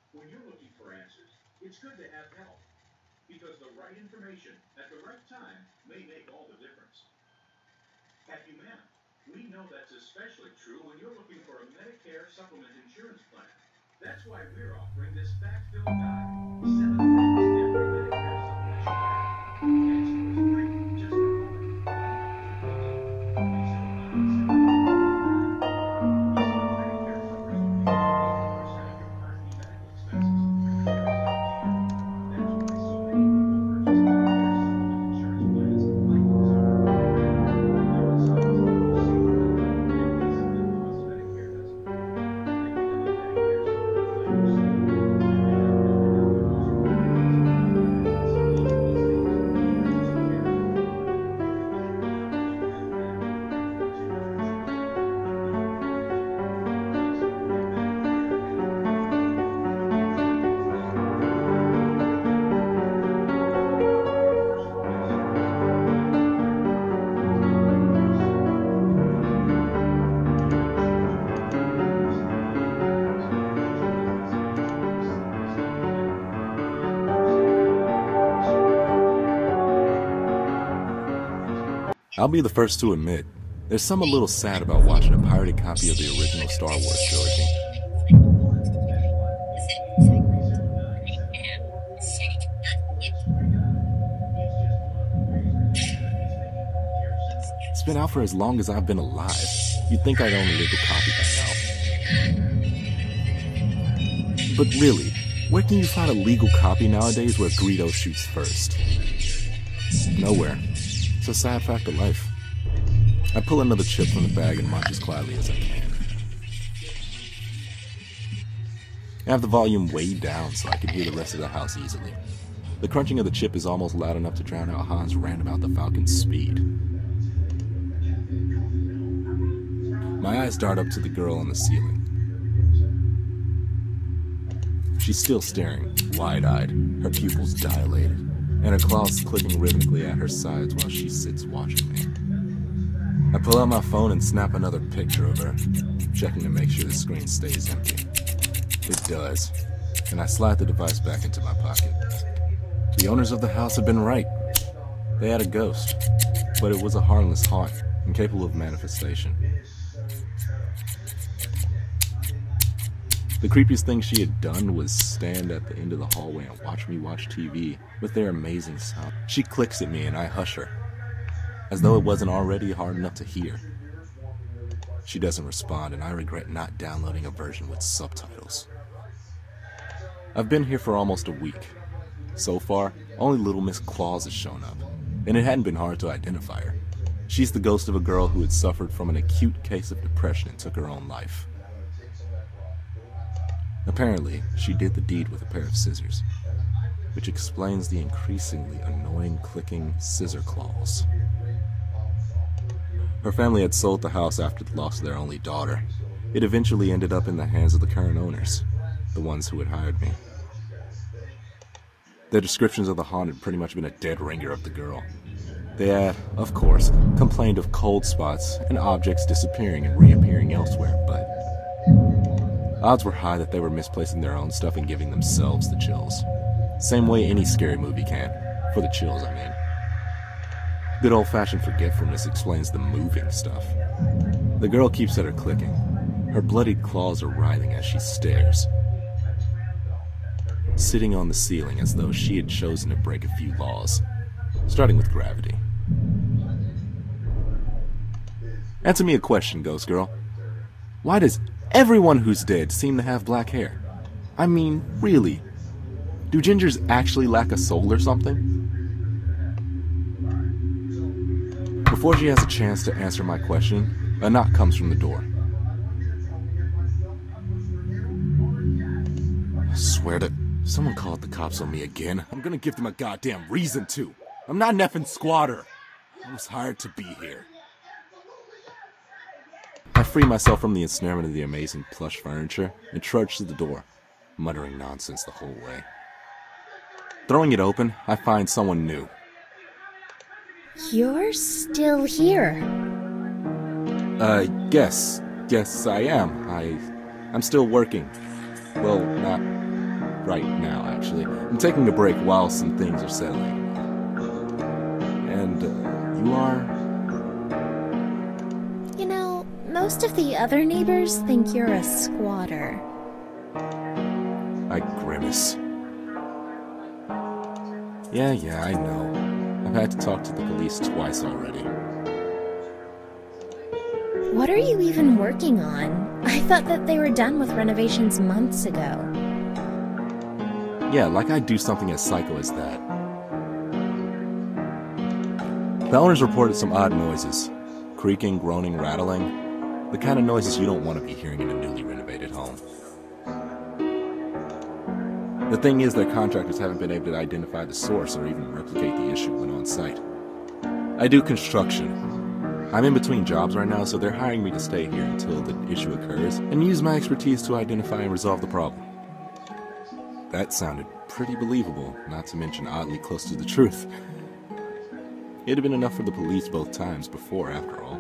When you're looking for answers, it's good to have help because the right information at the right time may make all the difference. At Humana, we know that's especially true when you're looking for a Medicare supplement insurance plan. That's why we're offering this fact-filled guide, 7 things every Medicare supplement should have. Answer is free just for calling 1-800-309-7341. You see, Medicare covers only about 80% of your Part D medical expenses, but it's up to you. That's why so many people purchase Medicare supplement insurance plans like this one. There are some to keep you safer and visit the cost Medicare doesn't cover. Thinking of a Medicare supplement plan yourself? You may not know how to use your plans, but it's easy these days. Just care for one. Visit Humana.com/plan and use your choices. Humana, just the Medicare way. First, consider checking your Medicare coverage. Medicare supplement plans are important. Make sure you know what covers and what doesn't. Choose the plan that works best for you and your savings. Research Medicare coverage online at I'll be the first to admit, there's some a little sad about watching a pirated copy of the original Star Wars trilogy. at 1-800-379-3744 or its free guide. It's just one of the ways that Humana is making home care simpler. It's been out for as long as I've been alive. You'd think I'd own a legal copy by now. But really, where can you find a legal copy nowadays where Greedo shoots first? Nowhere. It's a sad fact of life. I pull another chip from the bag and munch as quietly as I can. I have the volume way down so I can hear the rest of the house easily. The crunching of the chip is almost loud enough to drown out Han's rant about the Falcon's speed. My eyes dart up to the girl on the ceiling. She's still staring, wide-eyed, her pupils dilated, and her claws clicking rhythmically at her sides while she sits watching me. I pull out my phone and snap another picture of her, checking to make sure the screen stays empty. It does, and I slide the device back into my pocket. The owners of the house had been right. They had a ghost, but it was a harmless haunt, incapable of manifestation. The creepiest thing she had done was stand at the end of the hallway and watch me watch TV with their amazing sound. She clicks at me and I hush her, as though it wasn't already hard enough to hear. She doesn't respond and I regret not downloading a version with subtitles. I've been here for almost a week. So far, only Little Miss Claus has shown up, and it hadn't been hard to identify her. She's the ghost of a girl who had suffered from an acute case of depression and took her own life. Apparently, she did the deed with a pair of scissors, which explains the increasingly annoying clicking scissor claws. Her family had sold the house after the loss of their only daughter. It eventually ended up in the hands of the current owners, the ones who had hired me. Their descriptions of the haunt had pretty much been a dead ringer of the girl. They had, of course, complained of cold spots and objects disappearing and reappearing elsewhere, but odds were high that they were misplacing their own stuff and giving themselves the chills. Same way any scary movie can. For the chills, I mean. Good old-fashioned forgetfulness explains the moving stuff. The girl keeps at her clicking. Her bloodied claws are writhing as she stares, sitting on the ceiling as though she had chosen to break a few laws, starting with gravity. Answer me a question, Ghost Girl. Why does everyone who's dead seem to have black hair? I mean, really? Do gingers actually lack a soul or something? Before she has a chance to answer my question, a knock comes from the door. I swear to... Someone called the cops on me again. I'm gonna give them a goddamn reason to. I'm not an effing squatter. I was hired to be here. I free myself from the ensnarement of the amazing plush furniture and trudge to the door, muttering nonsense the whole way. Throwing it open, I find someone new. You're still here. Yes, I am. I'm still working. Well, not right now, actually. I'm taking a break while some things are settling. And, you are? You know, most of the other neighbors think you're a squatter. I grimace. Yeah, I know. I've had to talk to the police twice already. What are you even working on? I thought that they were done with renovations months ago. Yeah, like I'd do something as psycho as that. The owners reported some odd noises. Creaking, groaning, rattling. The kind of noises you don't want to be hearing in a newly renovated home. The thing is, their contractors haven't been able to identify the source or even replicate the issue when on site. I do construction. I'm in between jobs right now, so they're hiring me to stay here until the issue occurs and use my expertise to identify and resolve the problem. That sounded pretty believable, not to mention oddly close to the truth. It had been enough for the police both times before, after all.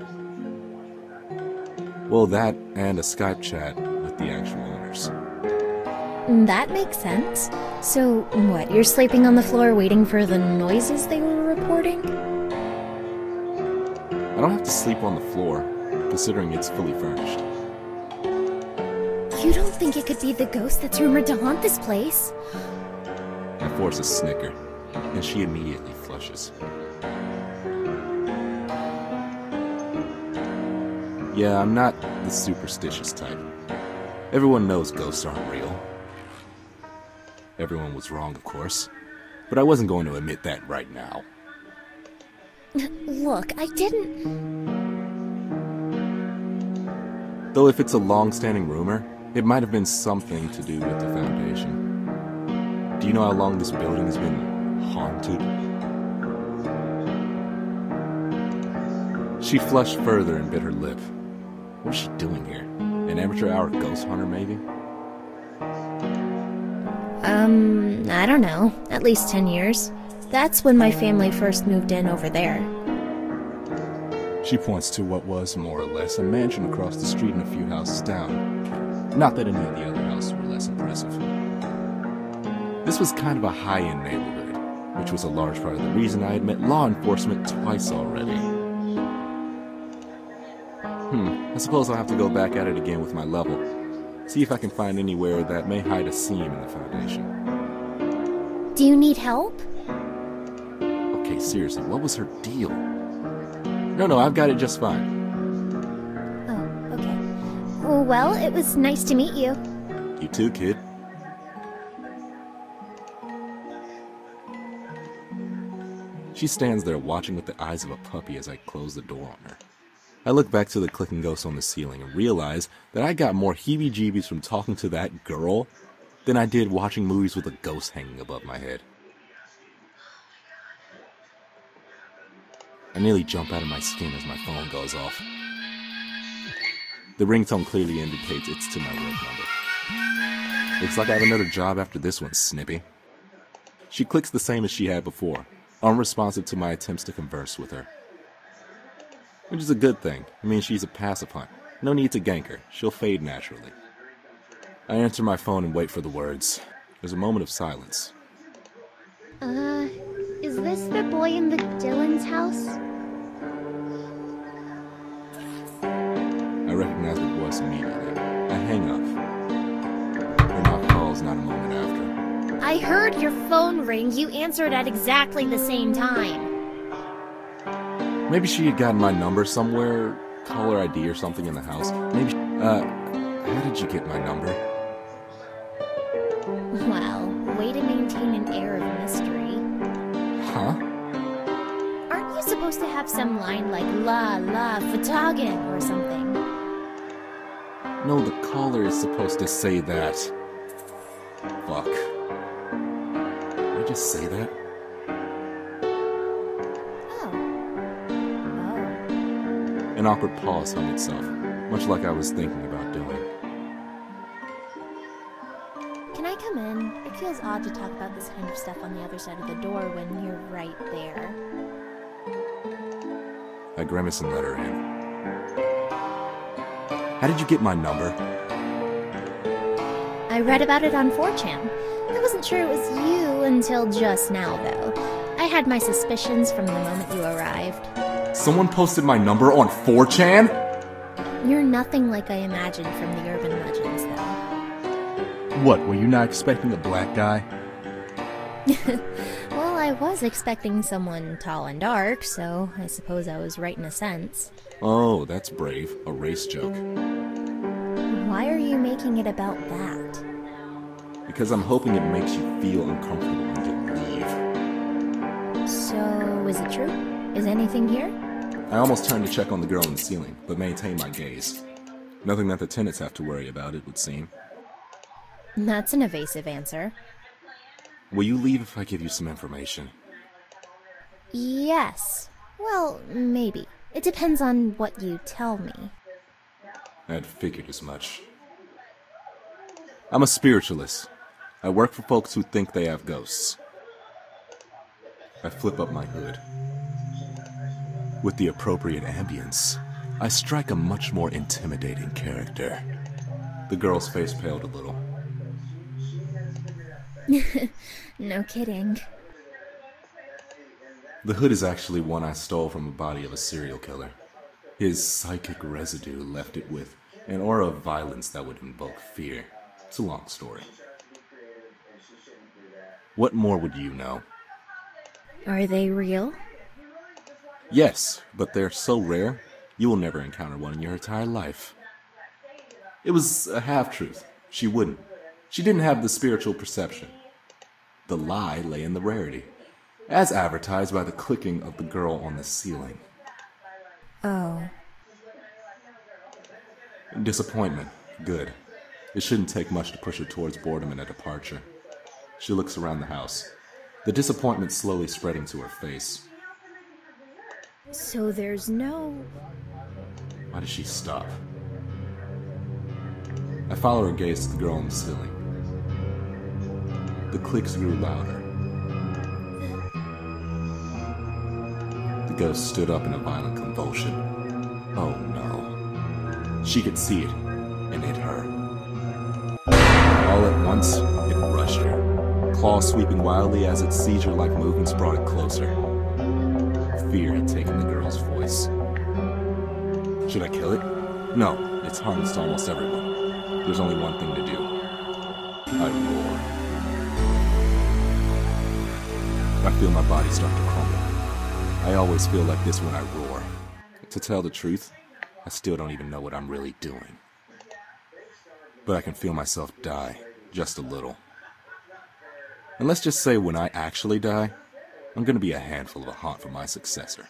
Well, that and a Skype chat with the actual owners. That makes sense. So, what, you're sleeping on the floor waiting for the noises they were reporting? I don't have to sleep on the floor, considering it's fully furnished. You don't think it could be the ghost that's rumored to haunt this place? I force a snicker, and she immediately flushes. Yeah, I'm not the superstitious type. Everyone knows ghosts aren't real. Everyone was wrong, of course, but I wasn't going to admit that right now. Look, I didn't... Though if it's a long-standing rumor, it might have been something to do with the foundation. Do you know how long this building has been haunted? She flushed further and bit her lip. What is she doing here? An amateur hour ghost hunter, maybe? I don't know. At least 10 years. That's when my family first moved in over there. She points to what was, more or less, a mansion across the street and a few houses down. Not that any of the other houses were less impressive. This was kind of a high-end neighborhood, which was a large part of the reason I had met law enforcement twice already. I suppose I'll have to go back at it again with my level. See if I can find anywhere that may hide a seam in the foundation. Do you need help? Okay, seriously, what was her deal? No, I've got it just fine. Oh, okay. Well, it was nice to meet you. You too, kid. She stands there watching with the eyes of a puppy as I close the door on her. I look back to the clicking ghost on the ceiling and realize that I got more heebie-jeebies from talking to that girl than I did watching movies with a ghost hanging above my head. I nearly jump out of my skin as my phone goes off. The ringtone clearly indicates it's to my work number. Looks like I have another job after this one, Snippy. She clicks the same as she had before, unresponsive to my attempts to converse with her. Which is a good thing. It means she's a passive hunt. No need to gank her. She'll fade naturally. I answer my phone and wait for the words. There's a moment of silence. Is this the boy in the Dylan's house? I recognize the voice immediately. I hang up. Her knock calls not a moment after. I heard your phone ring. You answered at exactly the same time. Maybe she had gotten my number somewhere, caller ID or something in the house. Maybe, how did you get my number? Well, way to maintain an air of mystery. Huh? Aren't you supposed to have some line like la la photogin or something? No, the caller is supposed to say that. Fuck. Did I just say that? An awkward pause hung itself, much like I was thinking about doing. Can I come in? It feels odd to talk about this kind of stuff on the other side of the door when you're right there. I grimace and let her in. How did you get my number? I read about it on 4chan. I wasn't sure it was you until just now, though. I had my suspicions from the moment you arrived. Someone posted my number on 4chan? You're nothing like I imagined from the urban legends, though. What, were you not expecting a black guy? Well, I was expecting someone tall and dark, so I suppose I was right in a sense. Oh, that's brave. A race joke. Why are you making it about that? Because I'm hoping it makes you feel uncomfortable when you leave. So, is it true? Is anything here? I almost turned to check on the girl in the ceiling, but maintained my gaze. Nothing that the tenants have to worry about, it would seem. That's an evasive answer. Will you leave if I give you some information? Yes. Well, maybe. It depends on what you tell me. I'd figured as much. I'm a spiritualist. I work for folks who think they have ghosts. I flip up my hood. With the appropriate ambience, I strike a much more intimidating character. The girl's face paled a little. No kidding. The hood is actually one I stole from the body of a serial killer. His psychic residue left it with an aura of violence that would invoke fear. It's a long story. What more would you know? Are they real? Yes, but they're so rare, you will never encounter one in your entire life. It was a half-truth. She wouldn't. She didn't have the spiritual perception. The lie lay in the rarity, as advertised by the clicking of the girl on the ceiling. Oh. Disappointment. Good. It shouldn't take much to push her towards boredom and a departure. She looks around the house, the disappointment slowly spreading to her face. So there's no... Why does she stop? I follow her gaze to the girl on the ceiling. The clicks grew louder. The ghost stood up in a violent convulsion. Oh no. She could see it, and it hurt. All at once, it rushed her. Claws sweeping wildly as its seizure-like movements brought it closer. Fear had taken the girl's voice. Should I kill it? No, it's harmless to almost everyone. There's only one thing to do. I roar. I feel my body start to crumble. I always feel like this when I roar. To tell the truth, I still don't even know what I'm really doing. But I can feel myself die, just a little. And let's just say when I actually die, I'm gonna be a handful of a haunt for my successor.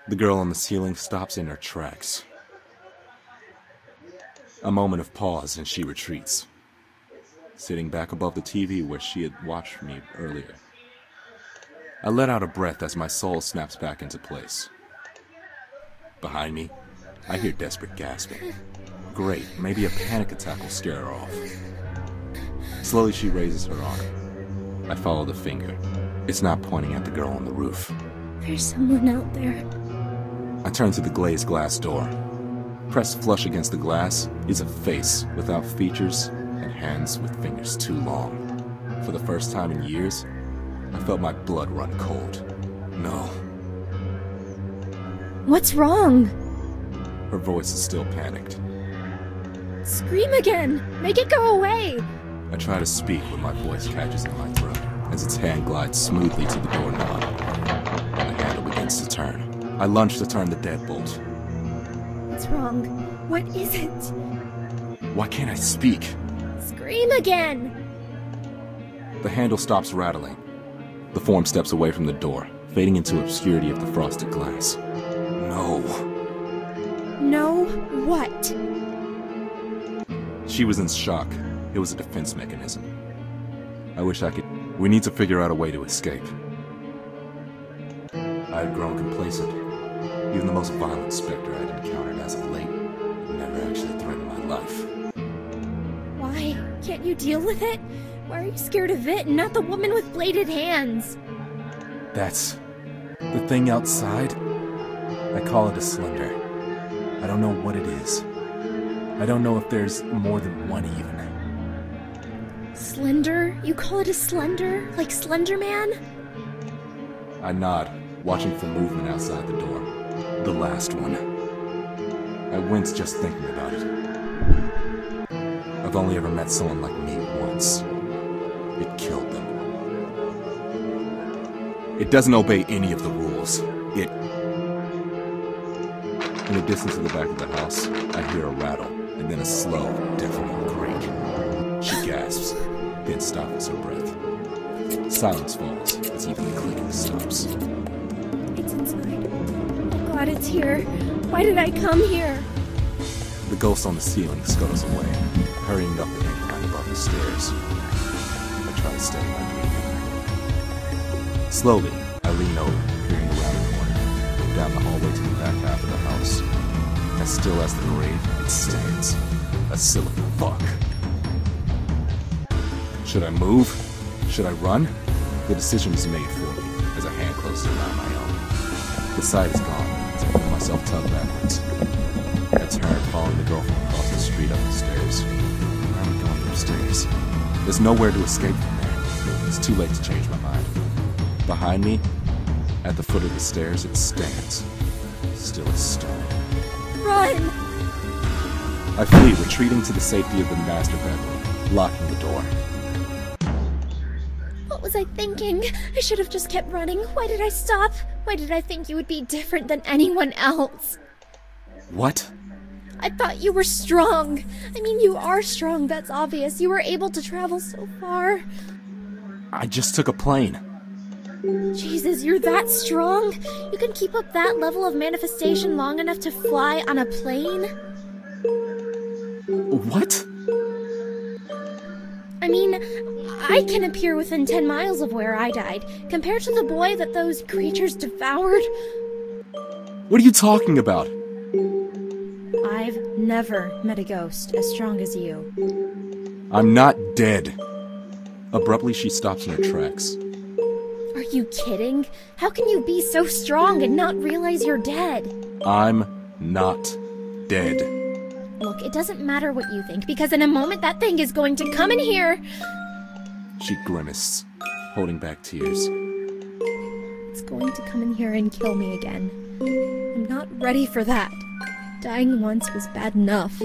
The girl on the ceiling stops in her tracks. A moment of pause and she retreats, sitting back above the TV where she had watched me earlier. I let out a breath as my soul snaps back into place. Behind me, I hear desperate gasping. Great, maybe a panic attack will scare her off. Slowly she raises her arm. I follow the finger. It's not pointing at the girl on the roof. There's someone out there. I turn to the glazed glass door. Pressed flush against the glass is a face without features and hands with fingers too long. For the first time in years, I felt my blood run cold. No. What's wrong? Her voice is still panicked. Scream again! Make it go away! I try to speak, but my voice catches in my throat as its hand glides smoothly to the doorknob, and the handle begins to turn. I lunge to turn the deadbolt. What's wrong? What is it? Why can't I speak? Scream again! The handle stops rattling. The form steps away from the door, fading into obscurity of the frosted glass. No. No, what? She was in shock. It was a defense mechanism. I wish I could... We need to figure out a way to escape. I had grown complacent. Even the most violent specter I had encountered as of late never actually threatened my life. Why? Can't you deal with it? Why are you scared of it and not the woman with bladed hands? That's... the thing outside? I call it a slender. I don't know what it is. I don't know if there's more than one even. Slender? You call it a slender? Like Slender Man? I nod, watching for movement outside the door. The last one. I wince just thinking about it. I've only ever met someone like me once. It killed them. It doesn't obey any of the rules. It... In the distance of the back of the house, I hear a rattle, and then a slow, deafening creak. She gasps, then stops her breath. Silence falls as even the clicking stops. It's inside. Oh God, it's here. Why did I come here? The ghost on the ceiling scuttles away, hurrying up the incline above the stairs. I try to steady my breathing. Slowly, I lean over, peering around the corner, down the hallway to the back half of the house. As still as the grave, it stands. A silly fuck. Should I move? Should I run? The decision is made for me as a hand closes around my own. The sight is gone as I feel myself tug backwards. I turn, following the girl from across the street up the stairs. Where am I going upstairs? There's nowhere to escape from there. It's too late to change my mind. Behind me, at the foot of the stairs, it stands, still as stone. Run! I flee, retreating to the safety of the master bedroom, locking the door. What was I thinking? I should have just kept running. Why did I stop? Why did I think you would be different than anyone else? What? I thought you were strong. I mean, you are strong, that's obvious. You were able to travel so far. I just took a plane. Jesus, you're that strong? You can keep up that level of manifestation long enough to fly on a plane? What? I mean, I can appear within 10 miles of where I died, compared to the boy that those creatures devoured. What are you talking about? I've never met a ghost as strong as you. I'm not dead. Abruptly, she stops in her tracks. Are you kidding? How can you be so strong and not realize you're dead? I'm not dead. Look, it doesn't matter what you think, because in a moment that thing is going to come in here. She grimaced, holding back tears. It's going to come in here and kill me again. I'm not ready for that. Dying once was bad enough.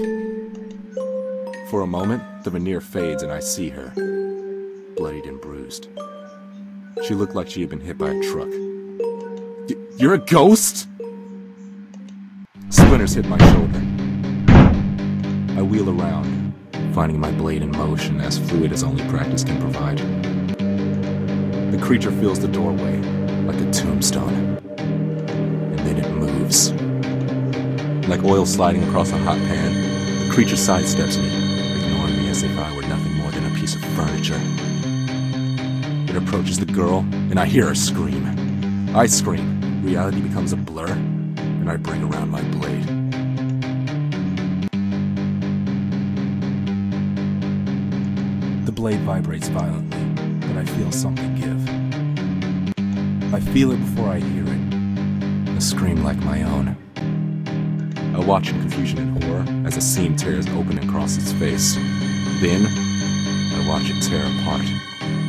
For a moment, the veneer fades and I see her, bloodied and bruised. She looked like she had been hit by a truck. You're a ghost? Splinters hit my shoulder. I wheel around, finding my blade in motion as fluid as only practice can provide. The creature fills the doorway like a tombstone, and then it moves. Like oil sliding across a hot pan, the creature sidesteps me, ignoring me as if I were nothing more than a piece of furniture. It approaches the girl, and I hear her scream. I scream, reality becomes a blur, and I bring around my blade. The blade vibrates violently, but I feel something give. I feel it before I hear it. A scream like my own. I watch in confusion and horror as a seam tears open across its face. Then, I watch it tear apart,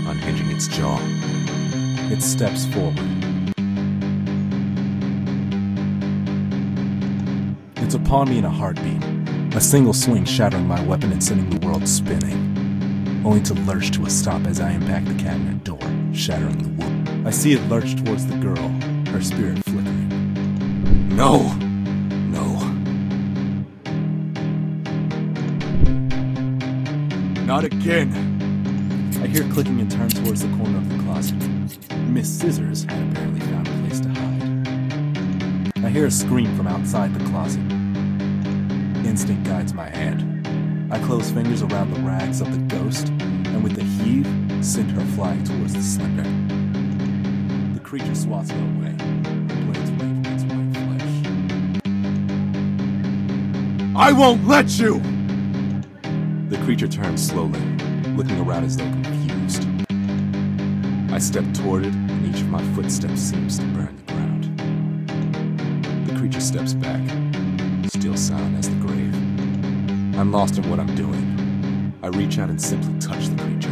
unhinging its jaw. It steps forward. It's upon me in a heartbeat, a single swing shattering my weapon and sending the world spinning, only to lurch to a stop as I impact the cabinet door, shattering the wood. I see it lurch towards the girl, her spirit flickering. No! No. Not again! I hear clicking and turn towards the corner of the closet. Miss Scissors had apparently found a place to hide. I hear a scream from outside the closet. Instinct guides my hand. I close fingers around the rags of the ghost, and with a heave, send her flying towards the slender. The creature swats her away, her blades wave its white flesh. I won't let you! The creature turns slowly, looking around as though confused. I step toward it, and each of my footsteps seems to burn the ground. The creature steps back, still silent as the grave. I'm lost in what I'm doing. I reach out and simply touch the creature.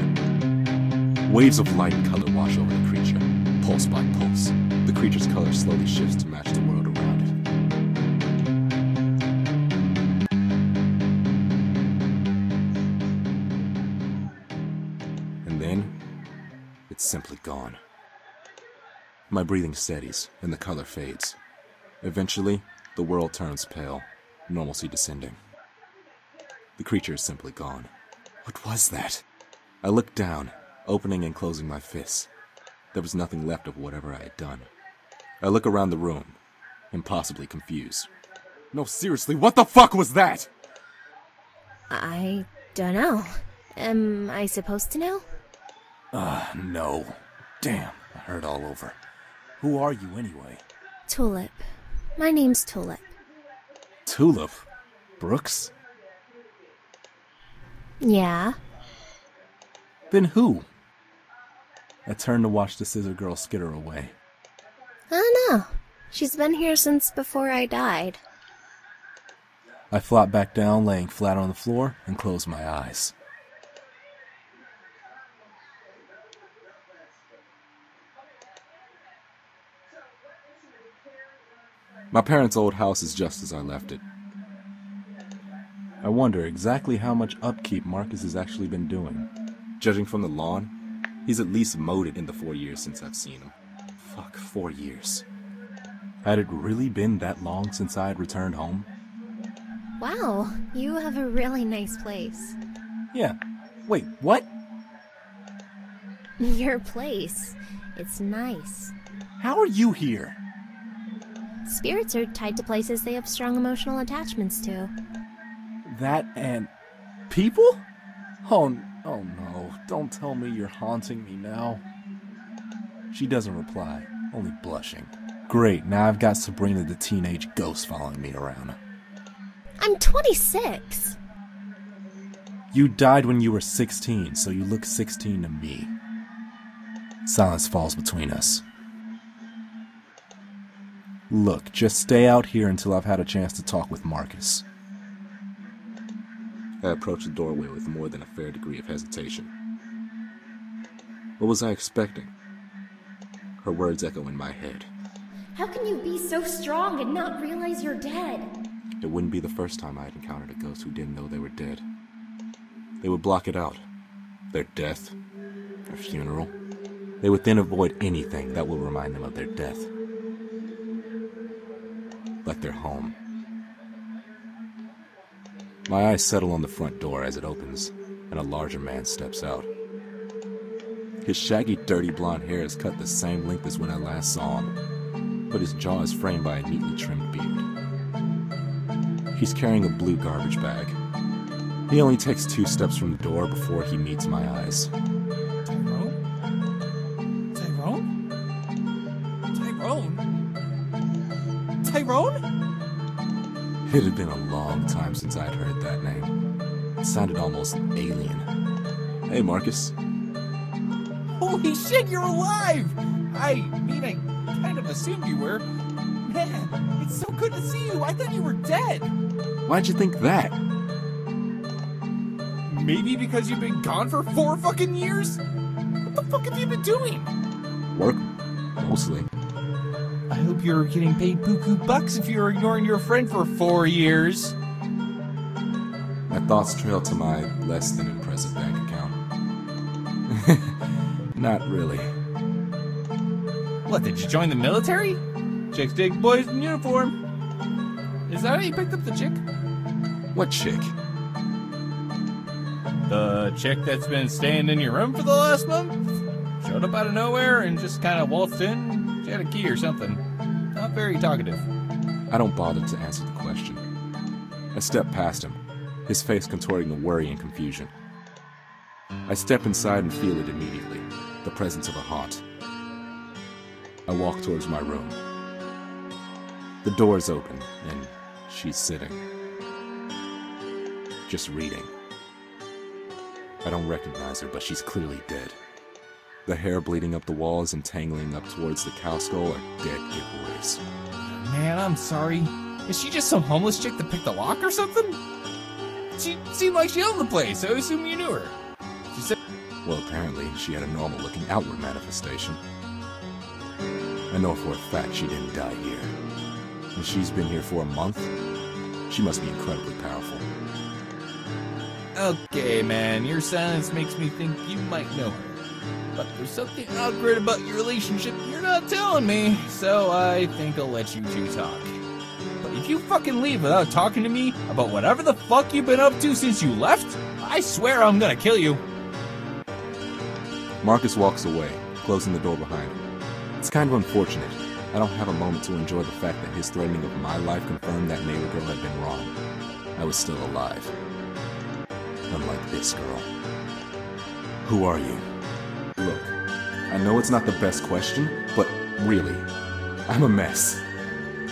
Waves of light and color wash over the creature, pulse by pulse. The creature's color slowly shifts to match the world around it. And then, it's simply gone. My breathing steadies, and the color fades. Eventually, the world turns pale, normalcy descending. The creature is simply gone. What was that? I looked down, opening and closing my fists. There was nothing left of whatever I had done. I look around the room, impossibly confused. No, seriously, what the fuck was that? I don't know. Am I supposed to know? No. Damn, I hurt all over. Who are you anyway? Tulip. My name's Tulip. Tulip? Brooks? Yeah? Then who? I turned to watch the scissor girl skitter away. I don't know. She's been here since before I died. I flopped back down, laying flat on the floor, and closed my eyes. My parents' old house is just as I left it. I wonder exactly how much upkeep Marcus has actually been doing. Judging from the lawn, he's at least mowed it in the 4 years since I've seen him. Fuck, 4 years. Had it really been that long since I had returned home? Wow, you have a really nice place. Yeah. Wait, what? Your place. It's nice. How are you here? Spirits are tied to places they have strong emotional attachments to. That and people? Oh no, don't tell me you're haunting me now. She doesn't reply, only blushing. Great, now I've got Sabrina the teenage ghost following me around. I'm 26. You died when you were 16, so you look 16 to me. Silence falls between us. Look, just stay out here until I've had a chance to talk with Marcus. I approached the doorway with more than a fair degree of hesitation. What was I expecting? Her words echo in my head. How can you be so strong and not realize you're dead? It wouldn't be the first time I had encountered a ghost who didn't know they were dead. They would block it out. Their death, their funeral. They would then avoid anything that will remind them of their death. Like their home. My eyes settle on the front door as it opens, and a larger man steps out. His shaggy, dirty blonde hair is cut the same length as when I last saw him, but his jaw is framed by a neatly trimmed beard. He's carrying a blue garbage bag. He only takes 2 steps from the door before he meets my eyes. Tyrone? Tyrone? Tyrone? Tyrone? It had been a long time since I'd heard that name. It sounded almost alien. Hey, Marcus. Holy shit, you're alive! I mean, I kind of assumed you were. Man, it's so good to see you. I thought you were dead. Why'd you think that? Maybe because you've been gone for 4 fucking years? What the fuck have you been doing? Work, mostly. I hope you're getting paid buku bucks if you're ignoring your friend for 4 years. My thoughts trail to my less than impressive bank account. Not really. What, did you join the military? Chicks dig boys in uniform. Is that how you picked up the chick? What chick? The chick that's been staying in your room for the last month? Showed up out of nowhere and just kind of waltzed in. She had a key or something. Not very talkative. I don't bother to answer the question. I step past him, his face contorting in worry and confusion. I step inside and feel it immediately, the presence of a haunt. I walk towards my room. The door is open, and she's sitting. Just reading. I don't recognize her, but she's clearly dead. The hair bleeding up the walls and tangling up towards the cow skull are dead giveaways. Man, I'm sorry. Is she just some homeless chick that picked the lock or something? She seemed like she owned the place, so I assume you knew her. She said, Well, apparently, she had a normal-looking outward manifestation. I know for a fact she didn't die here. And she's been here for a month. She must be incredibly powerful. okay, man, your silence makes me think you might know her. But there's something awkward about your relationship you're not telling me, so I think I'll let you two talk. But if you fucking leave without talking to me about whatever the fuck you've been up to since you left, I swear I'm gonna kill you. Marcus walks away, closing the door behind him. It's kind of unfortunate. I don't have a moment to enjoy the fact that his threatening of my life confirmed that neighbor girl had been wrong. I was still alive. Unlike this girl. Who are you? Look, I know it's not the best question, but really, I'm a mess.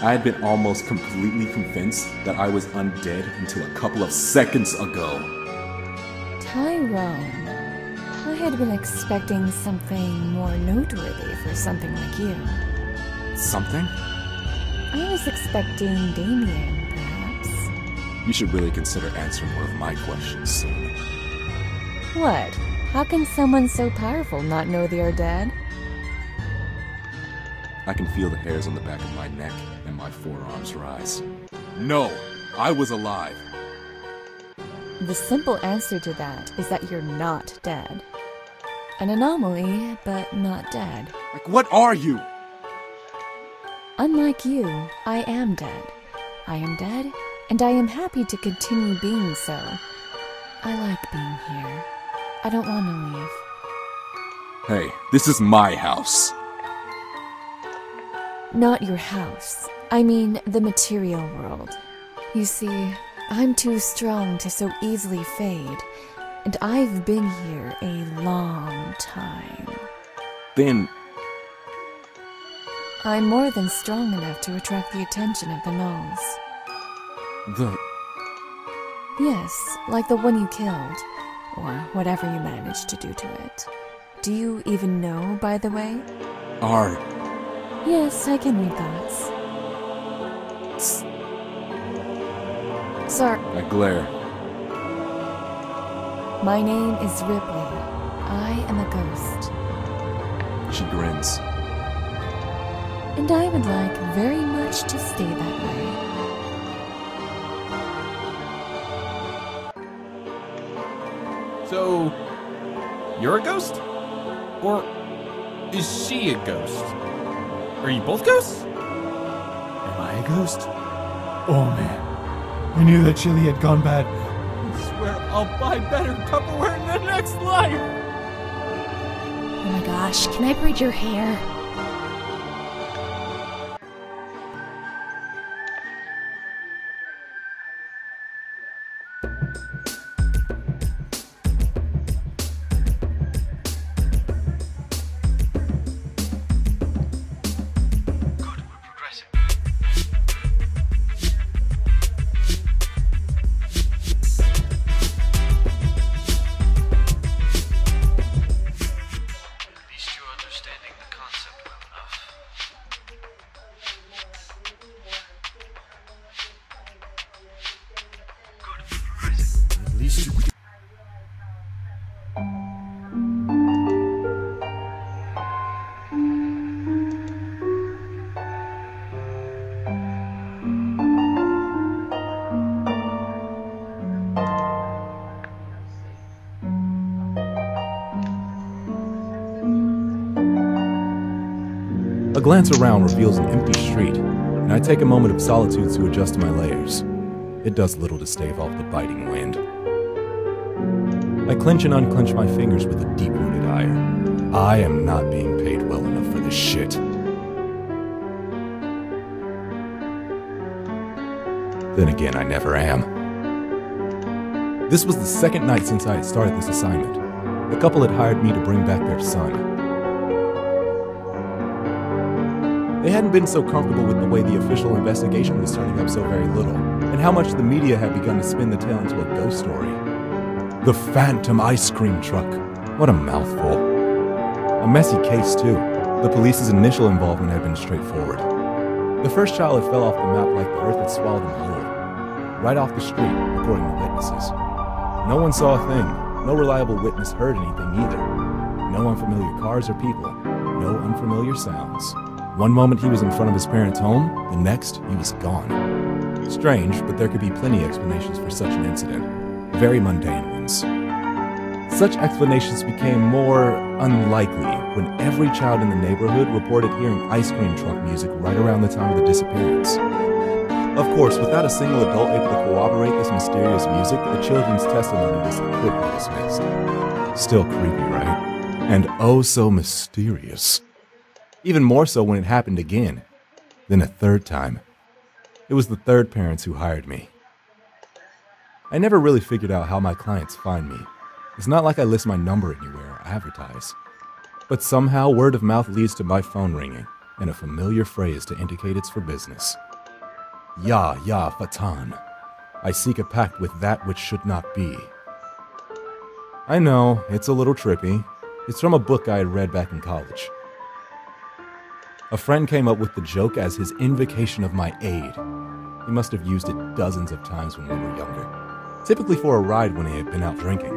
I had been almost completely convinced that I was undead until a couple of seconds ago. Tyrone, I had been expecting something more noteworthy for something like you. Something? I was expecting Damien, perhaps. You should really consider answering one of my questions soon. What? How can someone so powerful not know they are dead? I can feel the hairs on the back of my neck and my forearms rise. No, I was alive. The simple answer to that is that you're not dead. An anomaly, but not dead. Like, what are you? Unlike you, I am dead. I am dead, and I am happy to continue being so. I like being here. I don't want to leave. Hey, this is my house. Not your house. I mean, the material world. You see, I'm too strong to so easily fade, and I've been here a long time. Then, I'm more than strong enough to attract the attention of the gnolls. Yes, like the one you killed, or whatever you managed to do to it. Do you even know, by the way? Art. Yes, I can read thoughts. Sir, I glare. my name is Ripley. I am a ghost. She grins. And I would like very much to stay that way. so, you're a ghost? Or is she a ghost? Are you both ghosts? Am I a ghost? Oh man, I knew that chili had gone bad. I swear I'll buy better Tupperware in the next life! Oh my gosh, can I braid your hair? A glance around reveals an empty street, and I take a moment of solitude to adjust to my layers. It does little to stave off the biting wind. I clench and unclench my fingers with a deep-rooted ire. I am not being paid well enough for this shit. Then again, I never am. This was the second night since I had started this assignment. The couple had hired me to bring back their son. They hadn't been so comfortable with the way the official investigation was turning up so very little, and how much the media had begun to spin the tale into a ghost story. The Phantom Ice Cream Truck. What a mouthful. A messy case, too. The police's initial involvement had been straightforward. The first child had fell off the map like the earth had swallowed him whole. right off the street, according to witnesses. No one saw a thing. No reliable witness heard anything either. No unfamiliar cars or people. No unfamiliar sounds. One moment he was in front of his parents' home, the next he was gone. Strange, but there could be plenty of explanations for such an incident. Very mundane ones. Such explanations became more unlikely when every child in the neighborhood reported hearing ice cream truck music right around the time of the disappearance. Of course, without a single adult able to corroborate this mysterious music, the children's testimony was quickly dismissed. Still creepy, right? And oh so mysterious. Even more so when it happened again. Then a third time. It was the third parents who hired me. I never really figured out how my clients find me. It's not like I list my number anywhere or advertise. But somehow word of mouth leads to my phone ringing, and a familiar phrase to indicate it's for business. Ya Fatan. I seek a pact with that which should not be. I know, it's a little trippy. It's from a book I had read back in college. A friend came up with the joke as his invocation of my aid. He must have used it dozens of times when we were younger, typically for a ride when he had been out drinking.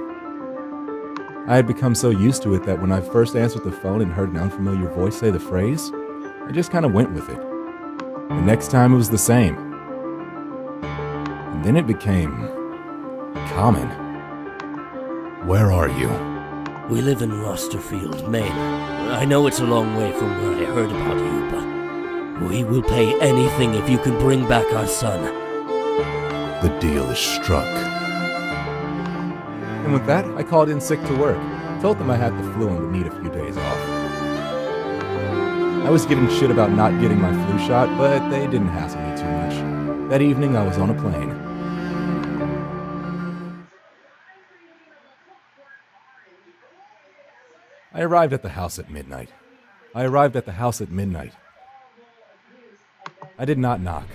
I had become so used to it that when I first answered the phone and heard an unfamiliar voice say the phrase, I just kind of went with it. The next time it was the same. And then it became common. Where are you? We live in Rosterfield, Maine. I know it's a long way from where I heard about you, but we will pay anything if you can bring back our son. The deal is struck. And with that, I called in sick to work. Told them I had the flu and would need a few days off. I was given shit about not getting my flu shot, but they didn't hassle me too much. That evening, I was on a plane. I arrived at the house at midnight. I did not knock.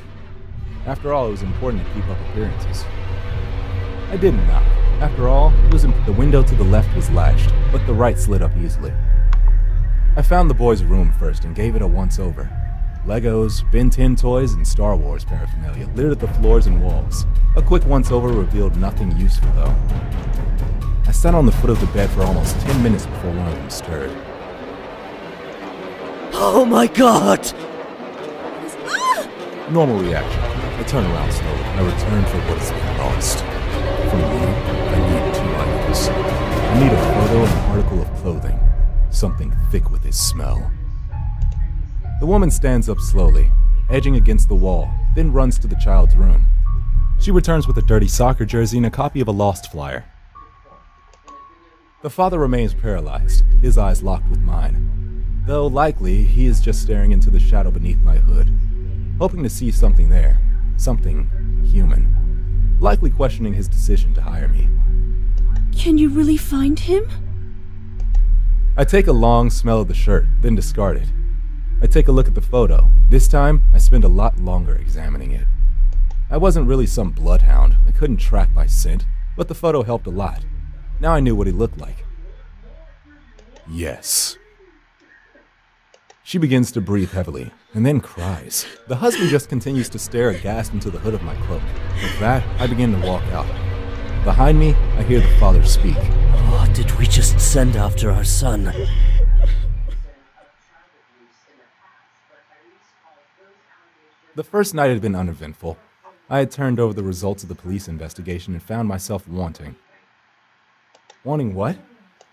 After all, it was important to keep up appearances. I didn't knock. After all, the window to the left was latched, but the right slid up easily. I found the boys' room first and gave it a once-over. Legos, Ben 10 toys, and Star Wars paraphernalia littered the floors and walls. A quick once-over revealed nothing useful, though. I sat on the foot of the bed for almost 10 minutes before one of them stirred. Oh my god! Normal reaction. I turn around slowly. I return for what has been lost. From me, I need 2 items. I need a photo and an article of clothing. Something thick with its smell. The woman stands up slowly, edging against the wall, then runs to the child's room. She returns with a dirty soccer jersey and a copy of a Lost flyer. The father remains paralyzed, his eyes locked with mine. Though likely, he is just staring into the shadow beneath my hood, hoping to see something there, something human, likely questioning his decision to hire me. Can you really find him? I take a long smell of the shirt, then discard it. I take a look at the photo. This time, I spend a lot longer examining it. I wasn't really some bloodhound. I couldn't track by scent, but the photo helped a lot. Now I knew what he looked like. Yes. She begins to breathe heavily, and then cries. The husband just continues to stare aghast into the hood of my cloak. With that, I begin to walk out. Behind me, I hear the father speak. What did we just send after our son? The first night had been uneventful. I had turned over the results of the police investigation and found myself wanting. Wanting what?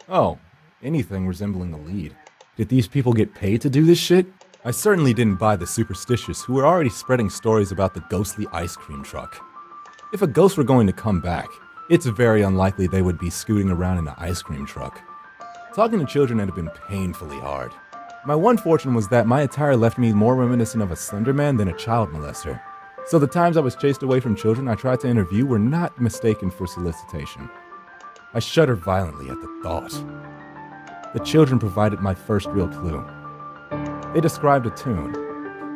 Oh, anything resembling a lead. Did these people get paid to do this shit? I certainly didn't buy the superstitious who were already spreading stories about the ghostly ice cream truck. If a ghost were going to come back, it's very unlikely they would be scooting around in an ice cream truck. Talking to children had been painfully hard. My one fortune was that my attire left me more reminiscent of a slender man than a child molester. So the times I was chased away from children I tried to interview were not mistaken for solicitation. I shuddered violently at the thought. The children provided my first real clue. They described a tune,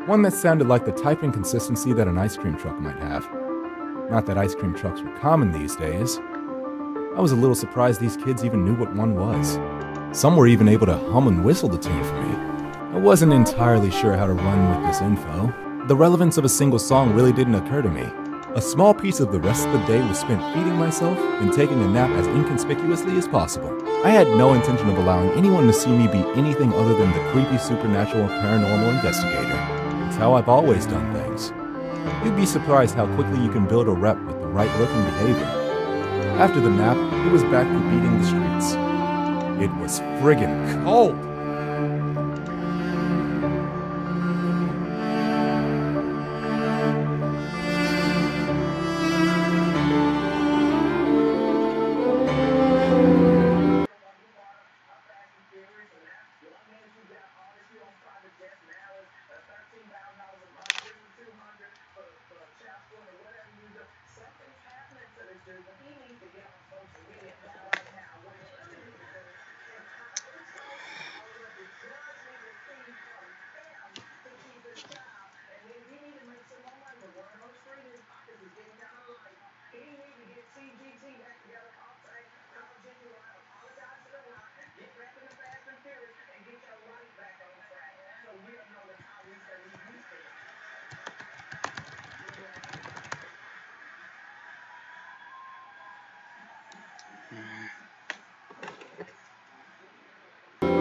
one that sounded like the type and consistency that an ice cream truck might have. Not that ice cream trucks were common these days. I was a little surprised these kids even knew what one was. Some were even able to hum and whistle the tune for me. I wasn't entirely sure how to run with this info. The relevance of a single song really didn't occur to me. A small piece of the rest of the day was spent feeding myself and taking a nap as inconspicuously as possible. I had no intention of allowing anyone to see me be anything other than the creepy supernatural and paranormal investigator. It's how I've always done things. You'd be surprised how quickly you can build a rep with the right look and behavior. After the nap, it was back to beating the streets. It was friggin' cold.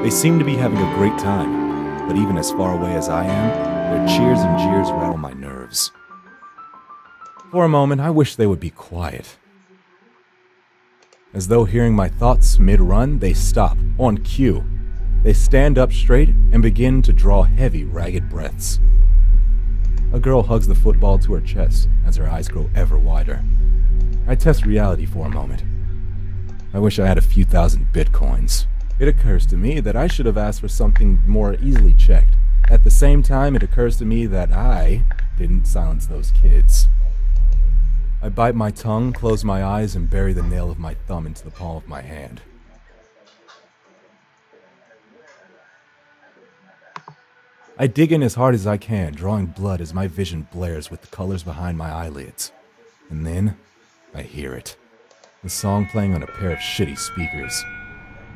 They seem to be having a great time, but even as far away as I am, their cheers and jeers rattle my nerves. For a moment, I wish they would be quiet. As though hearing my thoughts mid-run, they stop, on cue. They stand up straight and begin to draw heavy, ragged breaths. A girl hugs the football to her chest as her eyes grow ever wider. I test reality for a moment. I wish I had a few thousand bitcoins. It occurs to me that I should have asked for something more easily checked. At the same time, it occurs to me that I didn't silence those kids. I bite my tongue, close my eyes, and bury the nail of my thumb into the palm of my hand. I dig in as hard as I can, drawing blood as my vision blares with the colors behind my eyelids. And then, I hear it. The song playing on a pair of shitty speakers.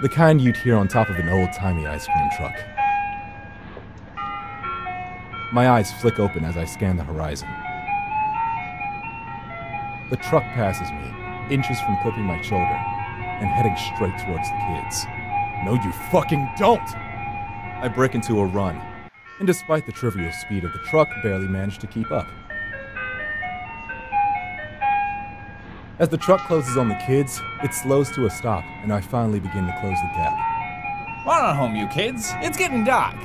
The kind you'd hear on top of an old-timey ice cream truck. My eyes flick open as I scan the horizon. The truck passes me, inches from clipping my shoulder, and heading straight towards the kids. No, you fucking don't! I break into a run, and despite the trivial speed of the truck, barely manage to keep up. As the truck closes on the kids, it slows to a stop, and I finally begin to close the gap. Run on home, you kids. It's getting dark.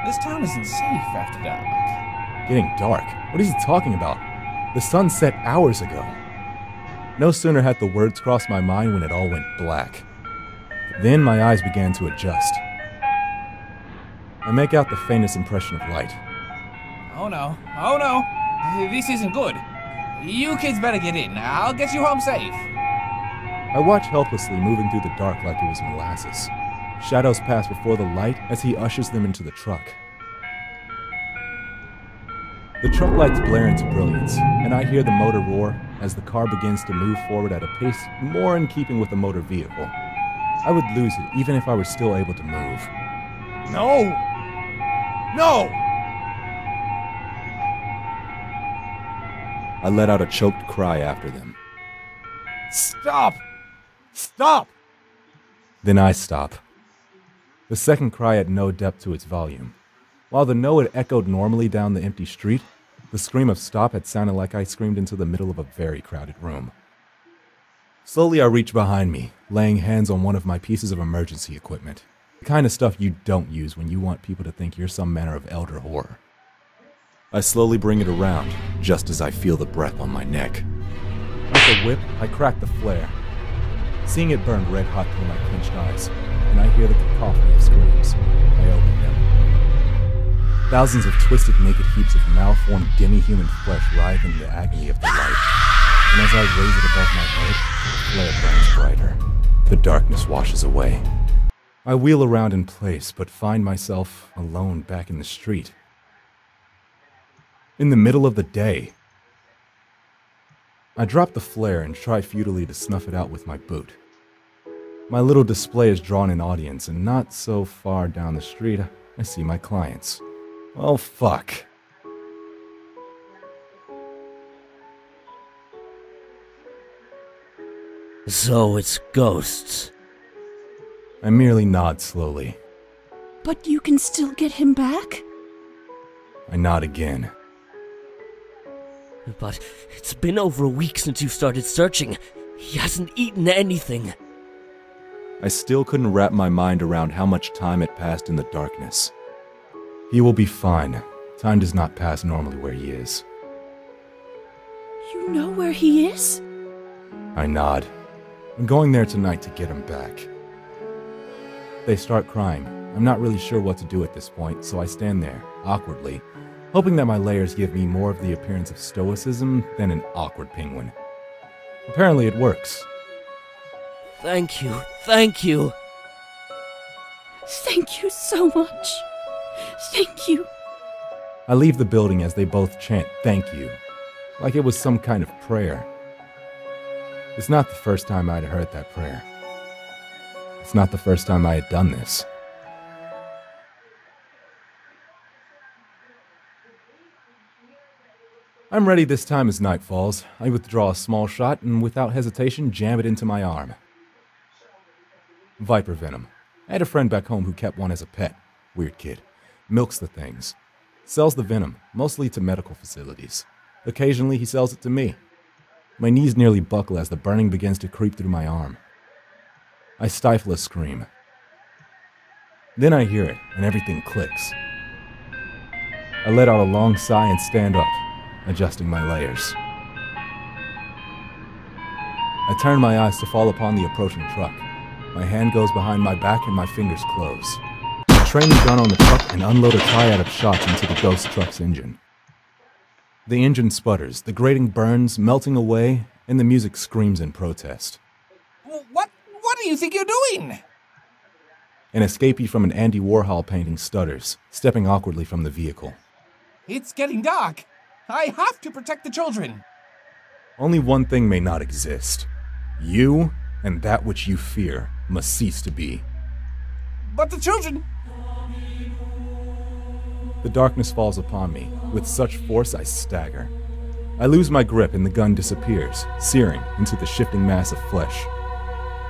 This town isn't safe after dark. Getting dark? What is he talking about? The sun set hours ago. No sooner had the words crossed my mind when it all went black. Then my eyes began to adjust. I make out the faintest impression of light. Oh no. Oh no. This isn't good. You kids better get in. I'll get you home safe. I watch helplessly moving through the dark like it was molasses. Shadows pass before the light as he ushers them into the truck. The truck lights blare into brilliance, and I hear the motor roar as the car begins to move forward at a pace more in keeping with a motor vehicle. I would lose it even if I were still able to move. No! No! I let out a choked cry after them. Stop! Stop! Then I stop. The second cry had no depth to its volume. While the no had echoed normally down the empty street, the scream of stop had sounded like I screamed into the middle of a very crowded room. Slowly I reach behind me, laying hands on one of my pieces of emergency equipment. The kind of stuff you don't use when you want people to think you're some manner of elder horror. I slowly bring it around, just as I feel the breath on my neck. With a whip, I crack the flare. Seeing it burn red hot through my clenched eyes, and I hear the cacophony of screams, I open them. Thousands of twisted, naked heaps of malformed, demi-human flesh writhe in the agony of the light. And as I raise it above my head, the flare burns brighter. The darkness washes away. I wheel around in place, but find myself alone back in the street. In the middle of the day. I drop the flare and try futilely to snuff it out with my boot. My little display has drawn an audience, and not so far down the street, I see my clients. Well, fuck. So it's ghosts. I merely nod slowly. But you can still get him back? I nod again. But it's been over a week since you started searching. He hasn't eaten anything. I still couldn't wrap my mind around how much time had passed in the darkness. He will be fine. Time does not pass normally where he is. You know where he is? I nod. I'm going there tonight to get him back. They start crying. I'm not really sure what to do at this point, so I stand there, awkwardly, hoping that my layers give me more of the appearance of stoicism than an awkward penguin. Apparently it works. Thank you. Thank you. Thank you so much. Thank you. I leave the building as they both chant "thank you," like it was some kind of prayer. It's not the first time I'd heard that prayer. It's not the first time I had done this. I'm ready this time as night falls. I withdraw a small shot and without hesitation jam it into my arm. Viper venom. I had a friend back home who kept one as a pet. Weird kid. Milks the things. Sells the venom, mostly to medical facilities. Occasionally he sells it to me. My knees nearly buckle as the burning begins to creep through my arm. I stifle a scream. Then I hear it, and everything clicks. I let out a long sigh and stand up, adjusting my layers. I turn my eyes to fall upon the approaching truck. My hand goes behind my back and my fingers close. I train the gun on the truck and unload a triad of shots into the ghost truck's engine. The engine sputters, the grating burns, melting away, and the music screams in protest. What do you think you're doing? An escapee from an Andy Warhol painting stutters, stepping awkwardly from the vehicle. It's getting dark. I have to protect the children. Only one thing may not exist. You and that which you fear must cease to be. But the children... The darkness falls upon me. With such force, I stagger. I lose my grip and the gun disappears, searing into the shifting mass of flesh.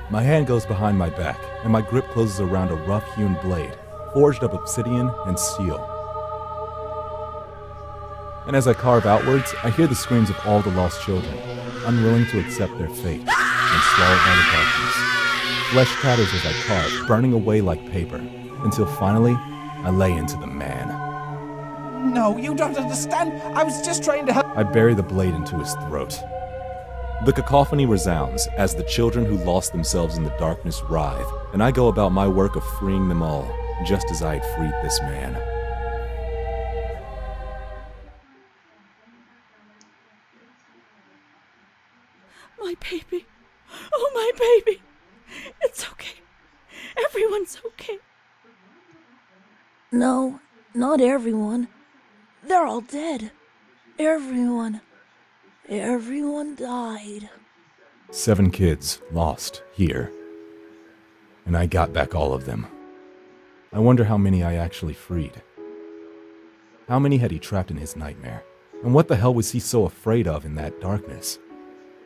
My hand goes behind my back, and my grip closes around a rough-hewn blade, forged of obsidian and steel. And as I carve outwards, I hear the screams of all the lost children, unwilling to accept their fate, and swallowed by the darkness. Flesh tatters as I carve, burning away like paper, until finally, I lay into the man. No, you don't understand. I was just trying to help. I bury the blade into his throat. The cacophony resounds as the children who lost themselves in the darkness writhe, and I go about my work of freeing them all, just as I had freed this man. My baby. Oh, my baby. It's okay. Everyone's okay. No, not everyone. They're all dead. Everyone died. 7 kids lost here. And I got back all of them. I wonder how many I actually freed. How many had he trapped in his nightmare? And what the hell was he so afraid of in that darkness?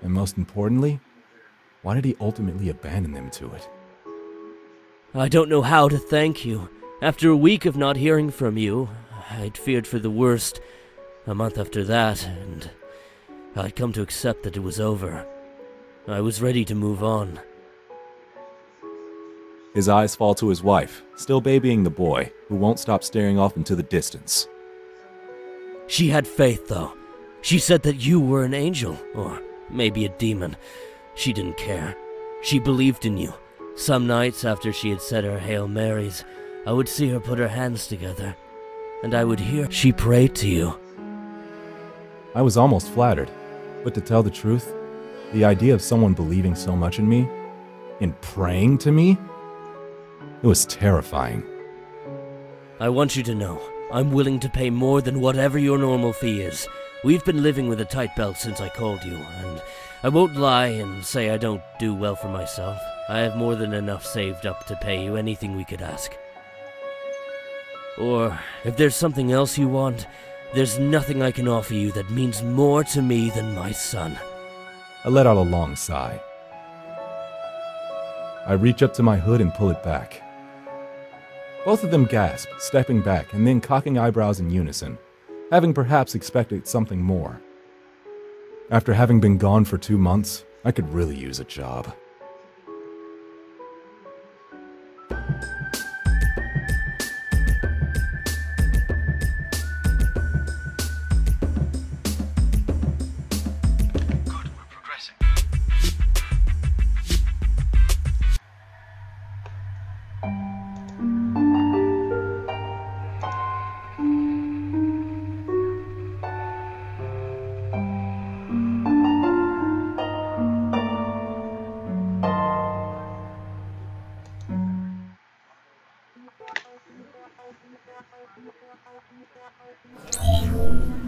And most importantly, why did he ultimately abandon them to it? I don't know how to thank you. After a week of not hearing from you, I'd feared for the worst. A month after that, and I'd come to accept that it was over. I was ready to move on. His eyes fall to his wife, still babying the boy, who won't stop staring off into the distance. She had faith, though. She said that you were an angel, or maybe a demon. She didn't care. She believed in you. Some nights after she had said her Hail Marys, I would see her put her hands together, and I would hear she prayed to you. I was almost flattered, but to tell the truth, the idea of someone believing so much in me, and praying to me, it was terrifying. I want you to know, I'm willing to pay more than whatever your normal fee is. We've been living with a tight belt since I called you, and I won't lie and say I don't do well for myself. I have more than enough saved up to pay you anything we could ask. Or, if there's something else you want, there's nothing I can offer you that means more to me than my son. I let out a long sigh. I reach up to my hood and pull it back. Both of them gasp, stepping back and then cocking eyebrows in unison, having perhaps expected something more. After having been gone for 2 months, I could really use a job.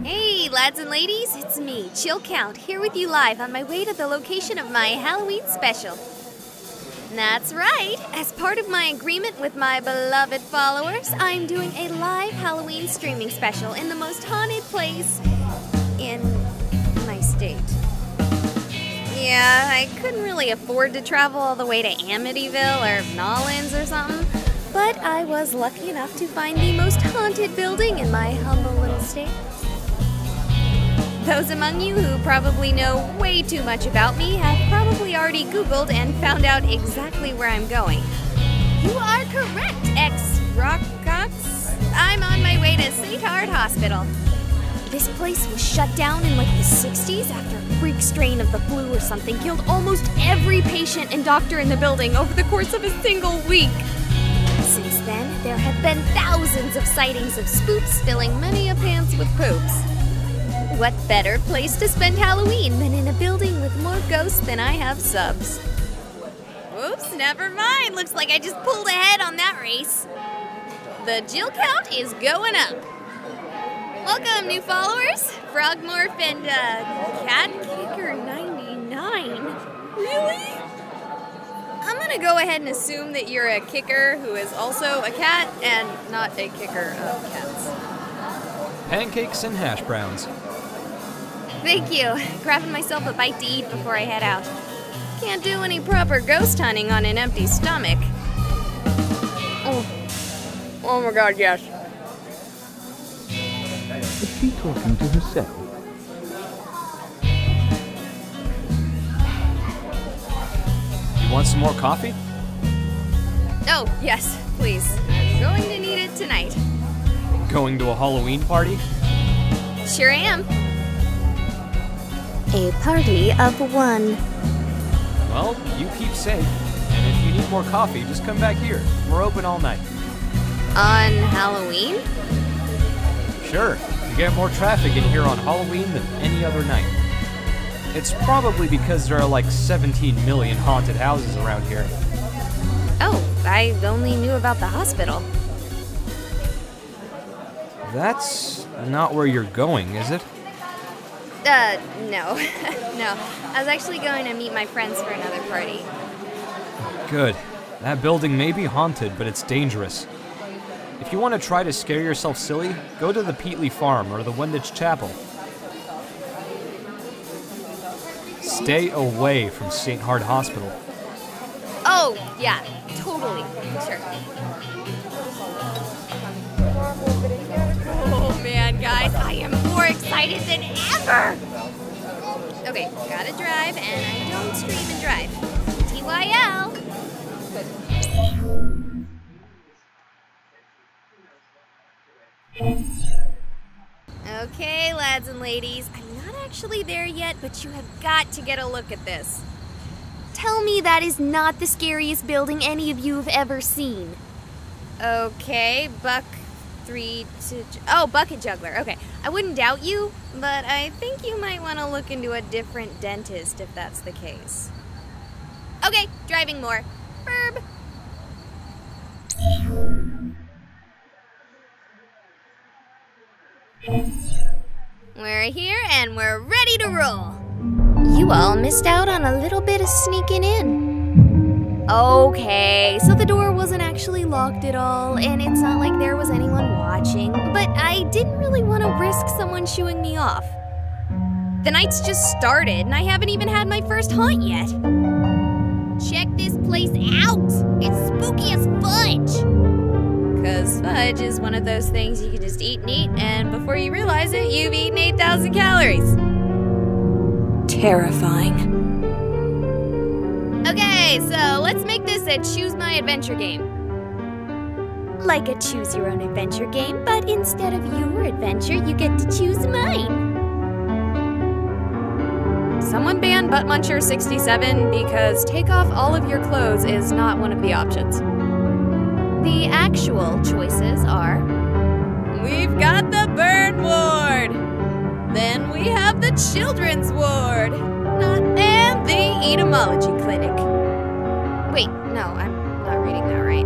Hey, lads and ladies, it's me, Chill Count, here with you live on my way to the location of my Halloween special. That's right, as part of my agreement with my beloved followers, I'm doing a live Halloween streaming special in the most haunted place in my state. Yeah, I couldn't really afford to travel all the way to Amityville or Nolens or something, but I was lucky enough to find the most haunted building in my humble little state. Those among you who probably know way too much about me have probably already Googled and found out exactly where I'm going. You are correct, ex-Rockox. I'm on my way to St. Hard Hospital. This place was shut down in like the 60s after a freak strain of the flu or something killed almost every patient and doctor in the building over the course of a single week. Since then, there have been thousands of sightings of spooks filling many a pants with poops. What better place to spend Halloween than in a building with more ghosts than I have subs? Whoops, never mind. Looks like I just pulled ahead on that race. The Jill count is going up. Welcome, new followers. Frogmorph and, Cat Kicker 99. Really? I'm gonna go ahead and assume that you're a kicker who is also a cat and not a kicker of cats. Pancakes and hash browns. Thank you. Grabbing myself a bite to eat before I head out. Can't do any proper ghost hunting on an empty stomach. Oh my god, yes. Is she talking to herself? You want some more coffee? Oh, yes, please. I'm going to need it tonight. Going to a Halloween party? Sure am. A party of one. Well, you keep safe. And if you need more coffee, just come back here. We're open all night. On Halloween? Sure. You get more traffic in here on Halloween than any other night. It's probably because there are like 17 million haunted houses around here. Oh, I only knew about the hospital. That's not where you're going, is it? No. No. I was actually going to meet my friends for another party. Good. That building may be haunted, but it's dangerous. If you want to try to scare yourself silly, go to the Peatley Farm or the Wendich Chapel. Stay away from St. Hard Hospital. Oh, yeah, totally. Sure. Oh man, guys, I am more excited than ever! Okay, gotta drive, and I don't stream and drive. TYL! Okay, lads and ladies, I'm not actually there yet, but you have got to get a look at this. Tell me that is not the scariest building any of you have ever seen. Okay, Bucket Juggler. Okay, I wouldn't doubt you, but I think you might want to look into a different dentist if that's the case. Okay, driving more. Burb. We're here and we're ready to roll. You all missed out on a little bit of sneaking in. Okay, so the door wasn't actually locked at all, and it's not like there was anyone watching, but I didn't really want to risk someone shooing me off. The night's just started, and I haven't even had my first haunt yet. check this place out. It's spooky as fudge. Because fudge is one of those things you can just eat and eat, and before you realize it, you've eaten 8,000 calories. Terrifying. Okay, so let's make this a choose my adventure game. Like a choose your own adventure game, but instead of your adventure, you get to choose mine. Someone ban Butt Muncher 67 because take off all of your clothes is not one of the options. The actual choices are, we've got the burn ward, then we have the children's ward, and the entomology clinic. Wait, no, I'm not reading that right.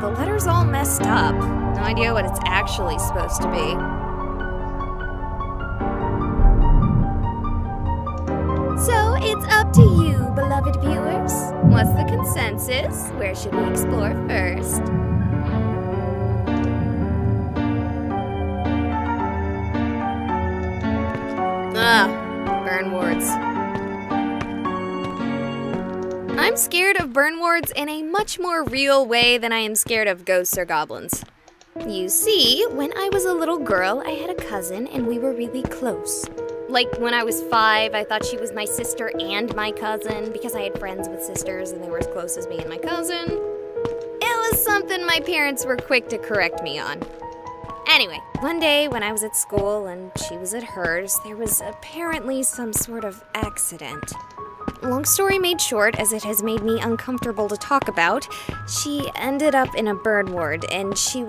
The letter's all messed up. No idea what it's actually supposed to be. So it's up to you, beloved viewers. What's the consensus? Where should we explore first? Burn wards. I'm scared of burn wards in a much more real way than I am scared of ghosts or goblins. You see, when I was a little girl, I had a cousin and we were really close. Like, when I was 5, I thought she was my sister and my cousin because I had friends with sisters and they were as close as me and my cousin. It was something my parents were quick to correct me on. Anyway, one day when I was at school and she was at hers, there was apparently some sort of accident. Long story made short, as it has made me uncomfortable to talk about, she ended up in a burn ward and she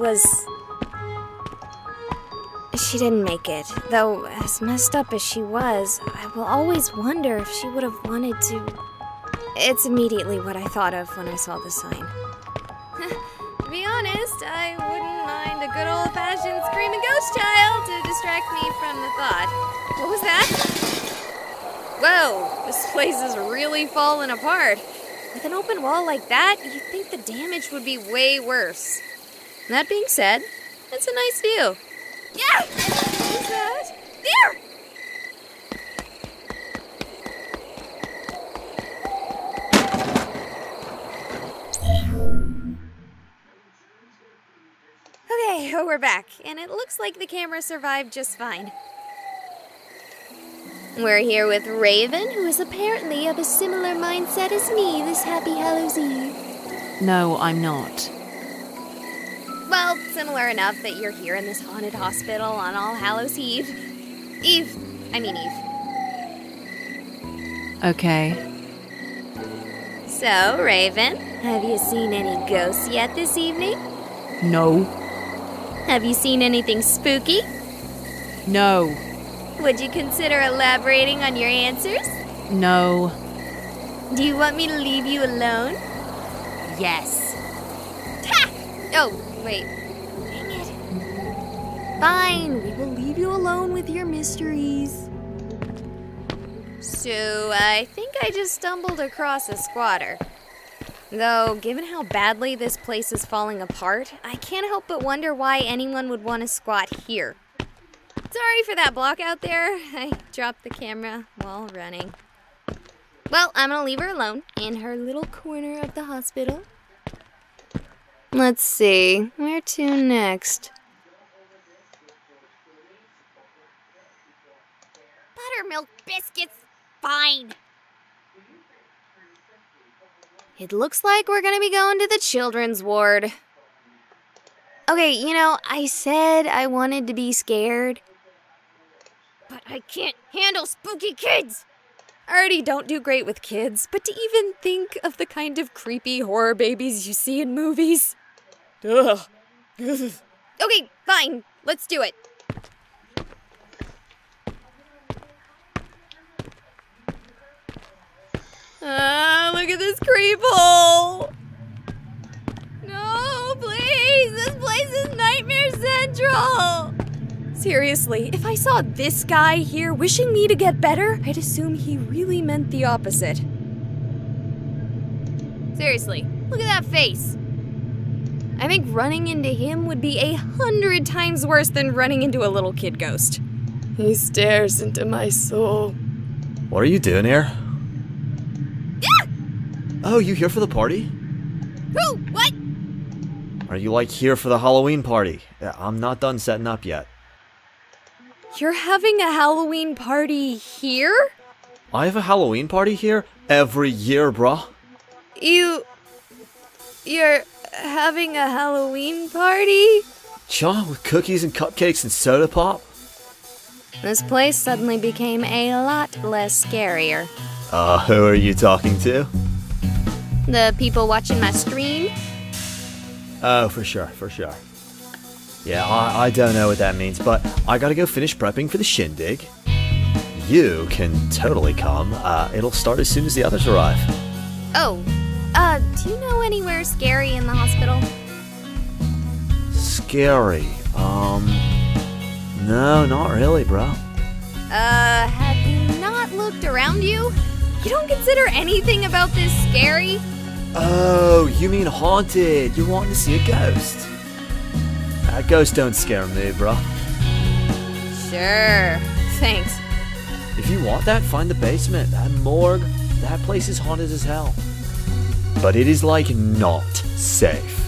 didn't make it. Though, as messed up as she was, I will always wonder if she would have wanted to. It's immediately what I thought of when I saw the sign. To be honest, I wouldn't mind a good old-fashioned screaming ghost child to distract me from the thought. What was that? Whoa, this place is really falling apart. With an open wall like that, you'd think the damage would be way worse. That being said, it's a nice view. Yeah! What is that? There! Okay, we're back, and it looks like the camera survived just fine. We're here with Raven, who is apparently of a similar mindset as me this Happy Hallows Eve. No, I'm not. Well, similar enough that you're here in this haunted hospital on All Hallows Eve. Eve. Okay. So, Raven, have you seen any ghosts yet this evening? No. Have you seen anything spooky? No. Would you consider elaborating on your answers? No. Do you want me to leave you alone? Yes. Ha! Oh, wait. Dang it. Fine, we will leave you alone with your mysteries. So, I think I just stumbled across a squatter. Though, given how badly this place is falling apart, I can't help but wonder why anyone would want to squat here. Sorry for that block out there. I dropped the camera while running. Well, I'm gonna leave her alone in her little corner of the hospital. Let's see, where to next? Buttermilk biscuits, fine. It looks like we're gonna be going to the children's ward. Okay, you know, I said I wanted to be scared, but I can't handle spooky kids. I already don't do great with kids, but to even think of the kind of creepy horror babies you see in movies. Ugh. Okay, fine. Let's do it. Look at this creep hole. No, please. This place is Nightmare Central. Seriously, if I saw this guy here wishing me to get better, I'd assume he really meant the opposite. Seriously, look at that face. I think running into him would be 100 times worse than running into a little kid ghost. He stares into my soul. What are you doing here? Oh, you here for the party? Who? What? Are you like here for the Halloween party? I'm not done setting up yet. You're having a Halloween party here? I have a Halloween party here every year, bruh. You're having a Halloween party? Cha, with cookies and cupcakes and soda pop? This place suddenly became a lot less scarier. Who are you talking to? The people watching my stream? Oh, for sure. Yeah, I don't know what that means, but I gotta go finish prepping for the shindig. You can totally come. It'll start as soon as the others arrive. Oh, do you know anywhere scary in the hospital? Scary? No, not really, bro. Have you not looked around you? You don't consider anything about this scary? Oh, you mean haunted. You're wanting to see a ghost. Ghosts don't scare me, bro. Sure. Thanks. If you want that, find the basement. That morgue, that place is haunted as hell. But it is, like, not safe.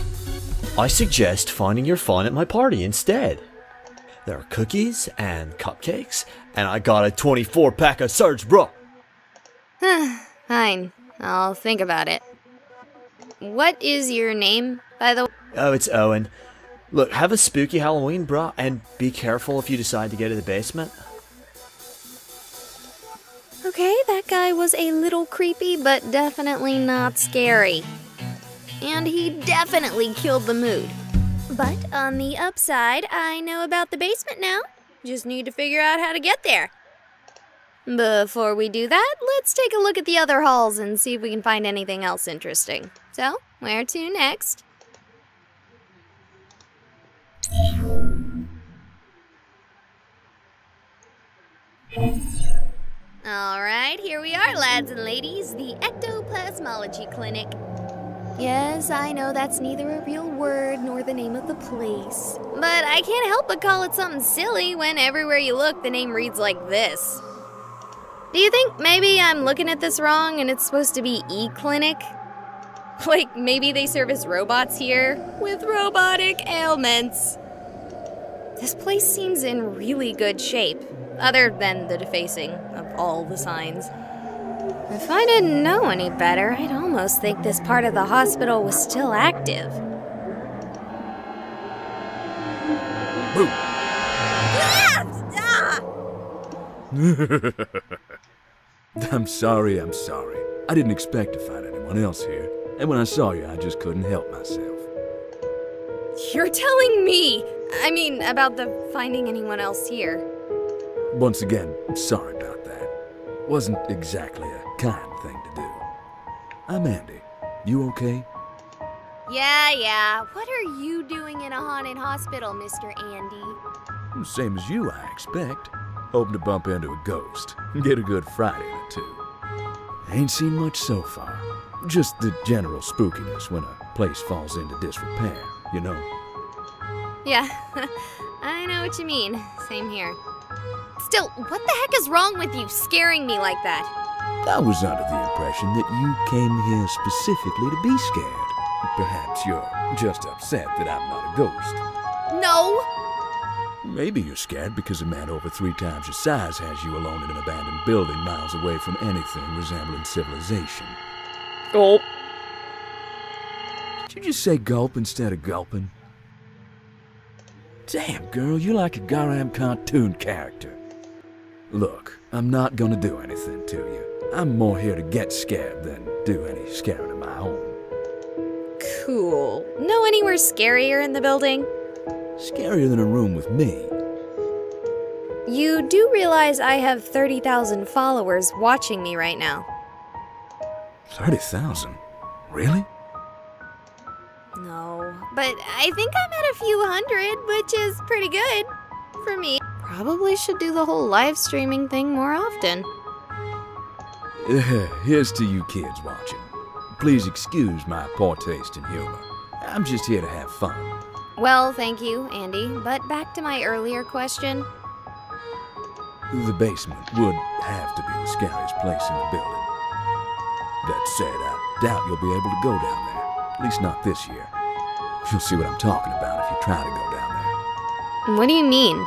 I suggest finding your fun at my party instead. There are cookies and cupcakes, and I got a 24-pack of Surge, bro. Fine. I'll think about it. What is your name, by the way? Oh, it's Owen. Look, have a spooky Halloween, bro, and be careful if you decide to go to the basement. Okay, that guy was a little creepy, but definitely not scary. And he definitely killed the mood. But on the upside, I know about the basement now. Just need to figure out how to get there. Before we do that, let's take a look at the other halls and see if we can find anything else interesting. So, where to next? Alright, here we are, lads and ladies, the Ectoplasmology Clinic. Yes, I know that's neither a real word nor the name of the place. But I can't help but call it something silly when everywhere you look, the name reads like this. Do you think maybe I'm looking at this wrong and it's supposed to be E-Clinic? Like, maybe they service robots here with robotic ailments. This place seems in really good shape, other than the defacing of all the signs. If I didn't know any better, I'd almost think this part of the hospital was still active. Boo! I'm sorry. I didn't expect to find anyone else here. And when I saw you, I just couldn't help myself. You're telling me, about the finding anyone else here. Once again, I'm sorry about that. Wasn't exactly a kind thing to do. I'm Andy. You okay? Yeah. What are you doing in a haunted hospital, Mr. Andy? Same as you, I expect. Hoping to bump into a ghost. Get a good Friday or two. Ain't seen much so far. Just the general spookiness when a place falls into disrepair, you know? Yeah, I know what you mean. Same here. Still, what the heck is wrong with you scaring me like that? I was under the impression that you came here specifically to be scared. Perhaps you're just upset that I'm not a ghost. No! Maybe you're scared because a man over 3 times your size has you alone in an abandoned building miles away from anything resembling civilization. Oh. Did you just say gulp instead of gulping? Damn, girl, you're like a goddamn cartoon character. Look, I'm not gonna do anything to you. I'm more here to get scared than do any scaring of my own. Cool. Know anywhere scarier in the building? Scarier than a room with me. You do realize I have 30,000 followers watching me right now. 30,000? Really? No, but I think I'm at a few hundred, which is pretty good for me. Probably should do the whole live streaming thing more often. Here's to you kids watching. Please excuse my poor taste in humor. I'm just here to have fun. Well, thank you, Andy, but back to my earlier question. The basement would have to be the scariest place in the building. That said, I doubt you'll be able to go down there. At least not this year. You'll see what I'm talking about if you try to go down there. What do you mean?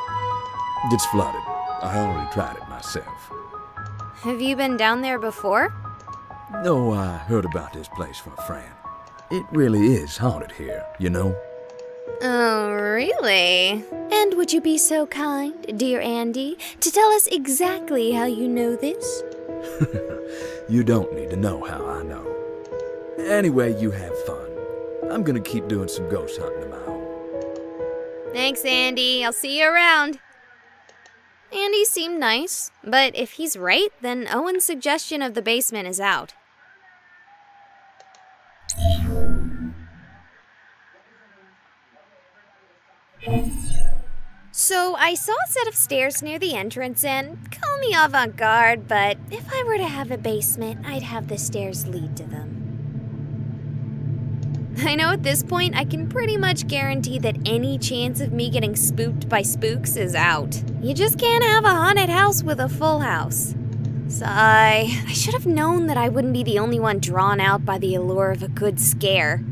It's flooded. I already tried it myself. Have you been down there before? No, I heard about this place from a friend. It really is haunted here, you know? Oh, really? And would you be so kind, dear Andy, to tell us exactly how you know this? You don't need to know how I know. Anyway, you have fun. I'm gonna keep doing some ghost hunting of my own. Thanks, Andy. I'll see you around. Andy seemed nice, but if he's right, then Owen's suggestion of the basement is out. So I saw a set of stairs near the entrance and call me avant-garde, but if I were to have a basement, I'd have the stairs lead to them. I know at this point I can pretty much guarantee that any chance of me getting spooked by spooks is out. You just can't have a haunted house with a full house. Sigh. I should have known that I wouldn't be the only one drawn out by the allure of a good scare.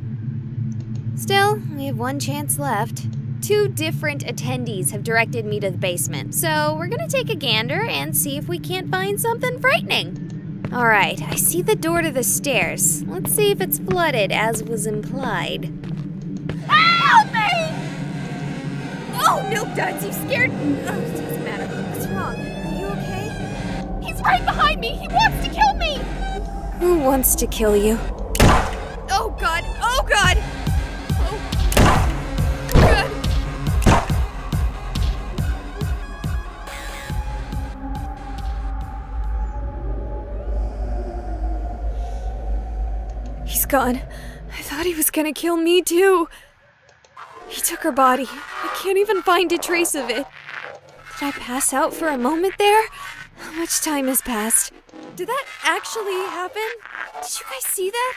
Still, we have one chance left. 2 different attendees have directed me to the basement, so we're gonna take a gander and see if we can't find something frightening. Alright, I see the door to the stairs. Let's see if it's flooded, as was implied. Help me! Oh, Milk Duds, you scared me. Oh, it doesn't matter. What's wrong? Are you okay? He's right behind me! He wants to kill me! Who wants to kill you? Oh, God! Oh, God! He's gone. I thought he was gonna kill me too. He took her body. I can't even find a trace of it. Did I pass out for a moment there? How much time has passed? Did that actually happen? Did you guys see that?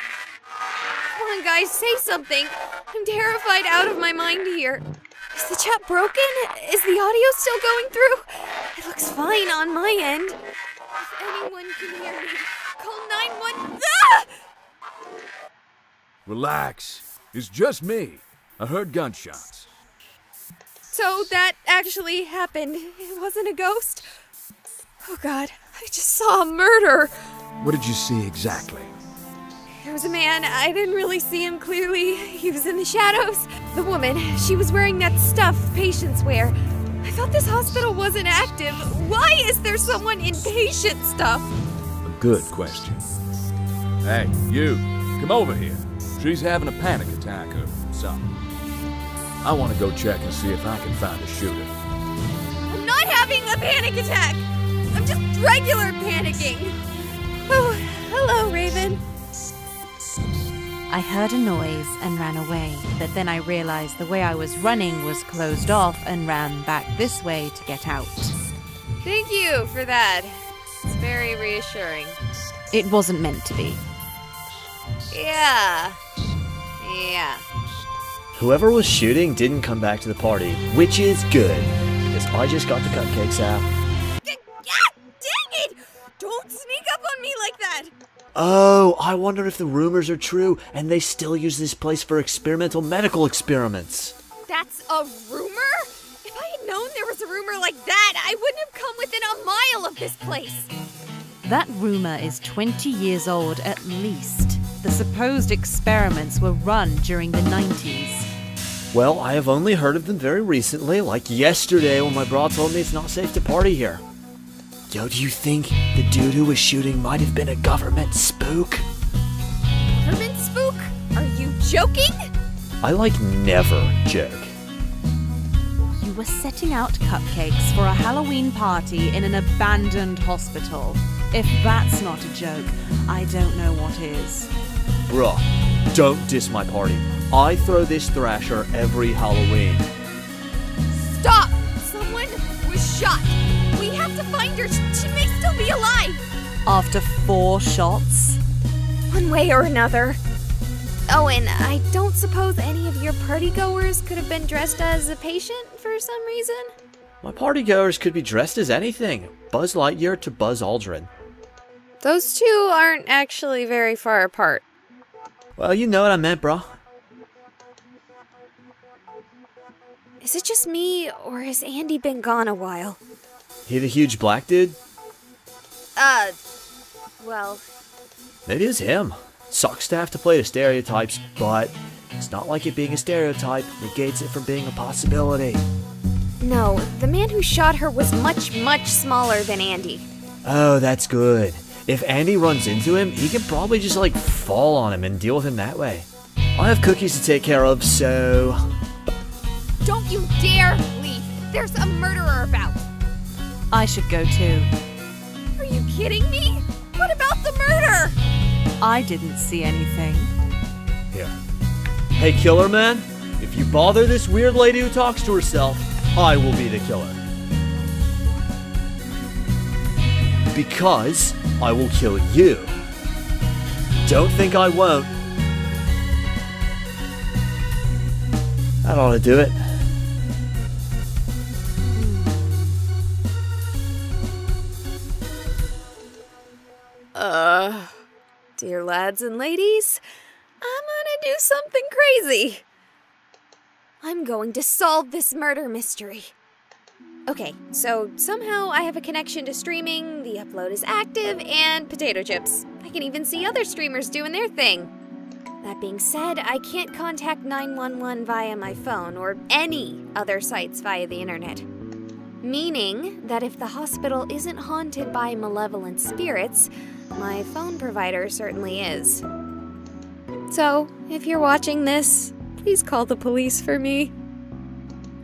Come on, guys, say something. I'm terrified out of my mind here. Is the chat broken? Is the audio still going through? It looks fine on my end. If anyone can hear me, call 911. Ah! Relax. It's just me. I heard gunshots. So that actually happened. It wasn't a ghost? Oh God, I just saw a murder. What did you see exactly? There was a man. I didn't really see him clearly. He was in the shadows. The woman, she was wearing that stuff patients wear. I thought this hospital wasn't active. Why is there someone in patient stuff? A good question. Hey, you, come over here. She's having a panic attack or something. I want to go check and see if I can find a shooter. I'm not having a panic attack! I'm just regular panicking! Oh, hello, Raven. I heard a noise and ran away, but then I realized the way I was running was closed off and ran back this way to get out. Thank you for that. It's very reassuring. It wasn't meant to be. Yeah. Whoever was shooting didn't come back to the party, which is good, because I just got the cupcakes out. Dang it! Don't sneak up on me like that! Oh, I wonder if the rumors are true and they still use this place for experimental medical experiments. That's a rumor? If I had known there was a rumor like that, I wouldn't have come within a mile of this place. That rumor is 20 years old at least. the supposed experiments were run during the 90s. Well, I have only heard of them very recently, like yesterday when my bra told me it's not safe to party here. Yo, do you think the dude who was shooting might have been a government spook? Government spook? Are you joking? I never joke. You were setting out cupcakes for a Halloween party in an abandoned hospital. If that's not a joke, I don't know what is. Bruh, don't diss my party. I throw this thrasher every Halloween. Stop! Someone was shot. We have to find her. She may still be alive. After 4 shots? One way or another. Oh, and I don't suppose any of your partygoers could have been dressed as a patient for some reason? My partygoers could be dressed as anything. Buzz Lightyear to Buzz Aldrin. Those two aren't actually very far apart. Well, you know what I meant, bro. Is it just me, or has Andy been gone a while? He the huge black dude? Well... Maybe it's him. Sucks to have to play the stereotypes, but it's not like it being a stereotype negates it from being a possibility. No, the man who shot her was much, much smaller than Andy. Oh, that's good. If Andy runs into him, he can probably just, fall on him and deal with him that way. I have cookies to take care of, so... Don't you dare leave! There's a murderer about! I should go too. Are you kidding me? What about the murder? I didn't see anything. Here. Hey, Killer Man, if you bother this weird lady who talks to herself, I will be the killer. Because I will kill you. Don't think I won't. That ought to do it. Dear lads and ladies, I'm gonna do something crazy. I'm going to solve this murder mystery. Okay, so somehow I have a connection to streaming, the upload is active, and potato chips. I can even see other streamers doing their thing. That being said, I can't contact 911 via my phone or any other sites via the internet. Meaning that if the hospital isn't haunted by malevolent spirits, my phone provider certainly is. So, if you're watching this, please call the police for me.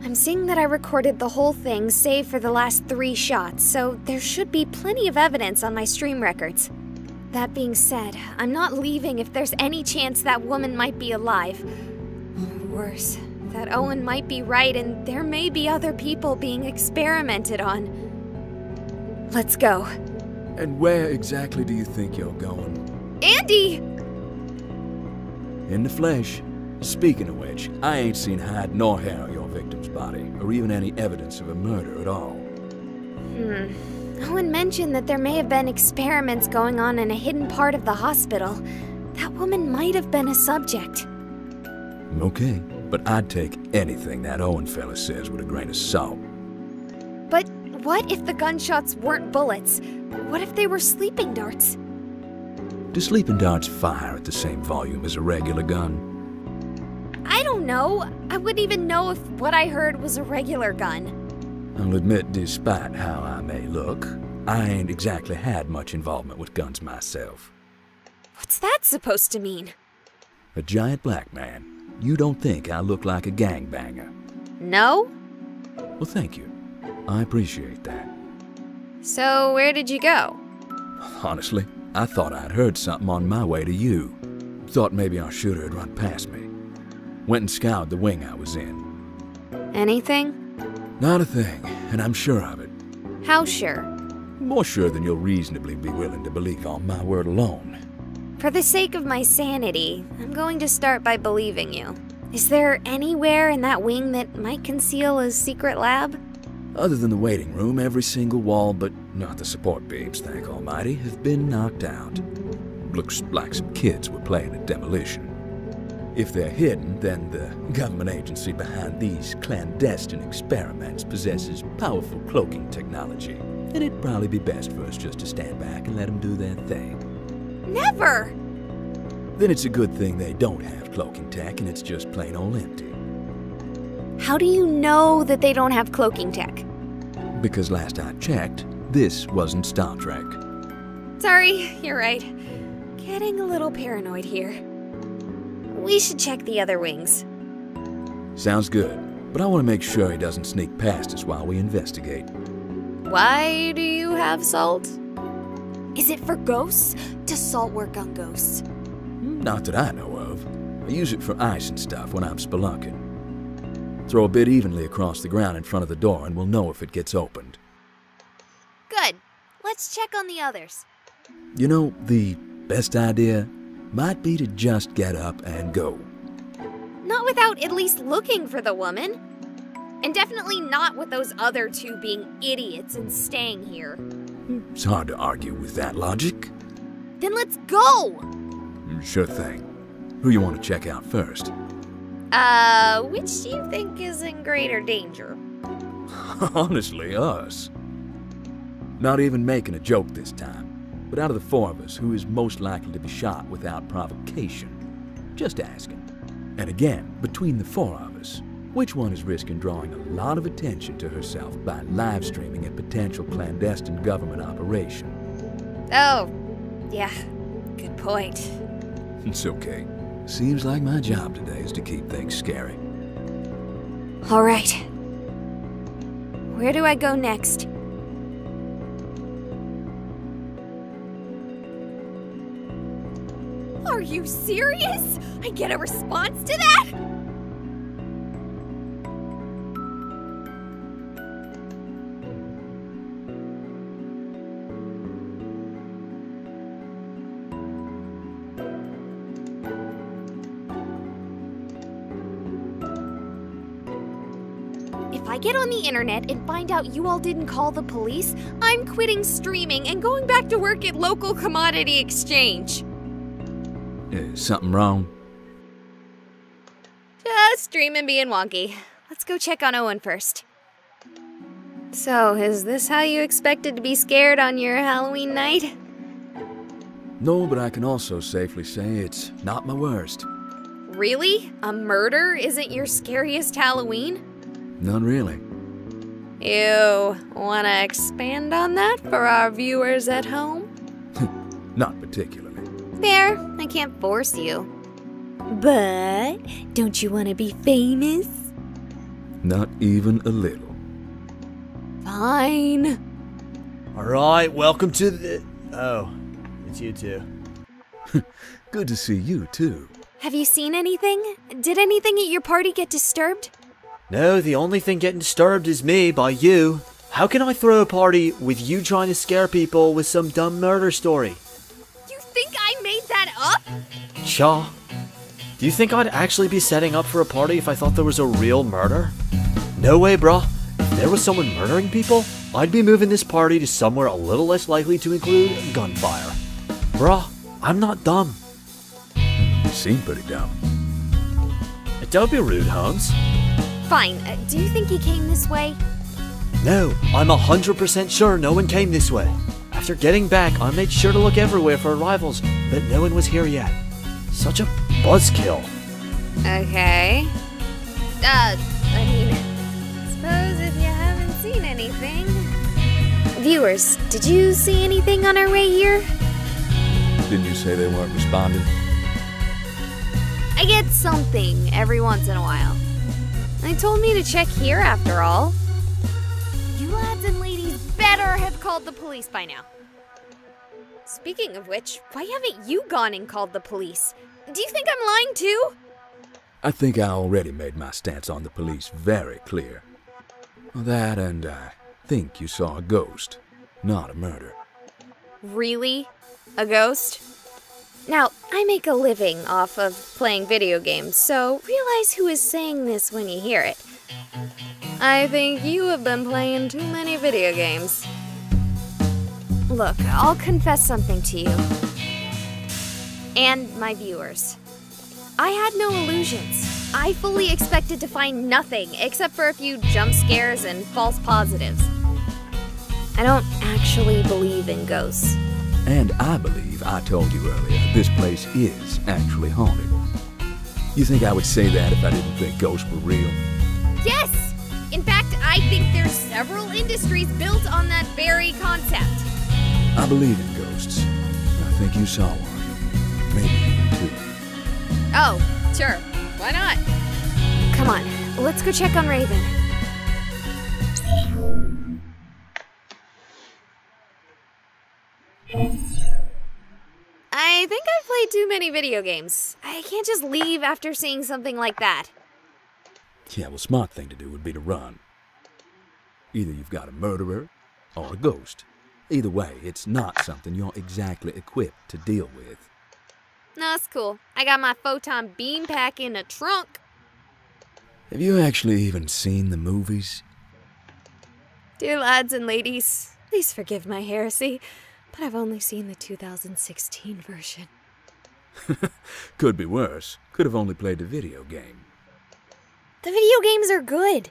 I'm seeing that I recorded the whole thing save for the last 3 shots, so there should be plenty of evidence on my stream records. That being said, I'm not leaving if there's any chance that woman might be alive. Or worse, that Owen might be right and there may be other people being experimented on. Let's go. And where exactly do you think you're going? Andy! In the flesh. Speaking of which, I ain't seen hide nor hair of your victim's body, or even any evidence of a murder at all. Owen mentioned that there may have been experiments going on in a hidden part of the hospital. That woman might have been a subject. Okay, but I'd take anything that Owen fella says with a grain of salt. But what if the gunshots weren't bullets? What if they were sleeping darts? Do sleeping darts fire at the same volume as a regular gun? I don't know. I wouldn't even know if what I heard was a regular gun. I'll admit, despite how I may look, I ain't exactly had much involvement with guns myself. What's that supposed to mean? A giant black man. You don't think I look like a gangbanger? No? Well, thank you. I appreciate that. So, where did you go? Honestly, I thought I'd heard something on my way to you. Thought maybe our shooter had run past me. Went and scoured the wing I was in. Anything? Not a thing, and I'm sure of it. How sure? More sure than you'll reasonably be willing to believe on my word alone. For the sake of my sanity, I'm going to start by believing you. Is there anywhere in that wing that might conceal a secret lab? Other than the waiting room, every single wall, but not the support beams, thank Almighty, have been knocked out. Looks like some kids were playing at demolition. If they're hidden, then the government agency behind these clandestine experiments possesses powerful cloaking technology, and it'd probably be best for us just to stand back and let them do their thing. Never! then it's a good thing they don't have cloaking tech and it's just plain old empty. How do you know that they don't have cloaking tech? Because last I checked, this wasn't Star Trek. Sorry, you're right. Getting a little paranoid here. We should check the other wings. Sounds good, but I want to make sure he doesn't sneak past us while we investigate. Why do you have salt? Is it for ghosts? Does salt work on ghosts? Not that I know of. I use it for ice and stuff when I'm spelunking. Throw a bit evenly across the ground in front of the door and we'll know if it gets opened. Good. Let's check on the others. You know, the best idea might be to just get up and go. Not without at least looking for the woman. And definitely not with those other two being idiots and staying here. It's hard to argue with that logic. Then let's go! Sure thing. Who you want to check out first? Which do you think is in greater danger? Honestly, us. Not even making a joke this time. But out of the four of us, who is most likely to be shot without provocation? Just asking. And again, between the four of us, which one is risking drawing a lot of attention to herself by live streaming a potential clandestine government operation? Oh, yeah, good point. It's okay. Seems like my job today is to keep things scary. All right. Where do I go next? Are you serious? I get a response to that? If I get on the internet and find out you all didn't call the police, I'm quitting streaming and going back to work at local commodity exchange. Something wrong? Just streaming being wonky. Let's go check on Owen first. So, is this how you expected to be scared on your Halloween night? No, but I can also safely say it's not my worst. Really? A murder isn't your scariest Halloween? None really. You wanna expand on that for our viewers at home? Not particularly. Fair, I can't force you. But, don't you want to be famous? Not even a little. Fine. Alright, welcome to the... Oh, it's you two. Good to see you, too. Have you seen anything? Did anything at your party get disturbed? No, the only thing getting disturbed is me by you. How can I throw a party with you trying to scare people with some dumb murder story? Think I made that up? Cha. Do you think I'd actually be setting up for a party if I thought there was a real murder? No way, bruh. If there was someone murdering people, I'd be moving this party to somewhere a little less likely to include gunfire. Bruh, I'm not dumb. You seem pretty dumb. Don't be rude, Holmes. Fine. Do you think he came this way? No, I'm 100% sure no one came this way. After getting back, I made sure to look everywhere for arrivals, but no one was here yet. Such a buzzkill. Okay. I mean, suppose if you haven't seen anything... Viewers, did you see anything on our way here? Didn't you say they weren't responding? I get something every once in a while. They told me to check here after all. You lads and ladies better have called the police by now. Speaking of which, why haven't you gone and called the police? Do you think I'm lying too? I think I already made my stance on the police very clear. That and I think you saw a ghost, not a murder. Really? A ghost? Now, I make a living off of playing video games, so realize who is saying this when you hear it. I think you have been playing too many video games. Look, I'll confess something to you. And my viewers. I had no illusions. I fully expected to find nothing except for a few jump scares and false positives. I don't actually believe in ghosts. And I believe I told you earlier this place is actually haunted. You think I would say that if I didn't think ghosts were real? Yes! In fact, I think there's several industries built on that very concept. I believe in ghosts. I think you saw one. Maybe even two. Oh, sure. Why not? Come on, let's go check on Raven. I think I've played too many video games. I can't just leave after seeing something like that. Yeah, well, smart thing to do would be to run. Either you've got a murderer or a ghost. Either way, it's not something you're exactly equipped to deal with. No, it's cool. I got my photon beam pack in a trunk. Have you actually even seen the movies? Dear lads and ladies, please forgive my heresy, but I've only seen the 2016 version. Could be worse. Could have only played the video game. The video games are good.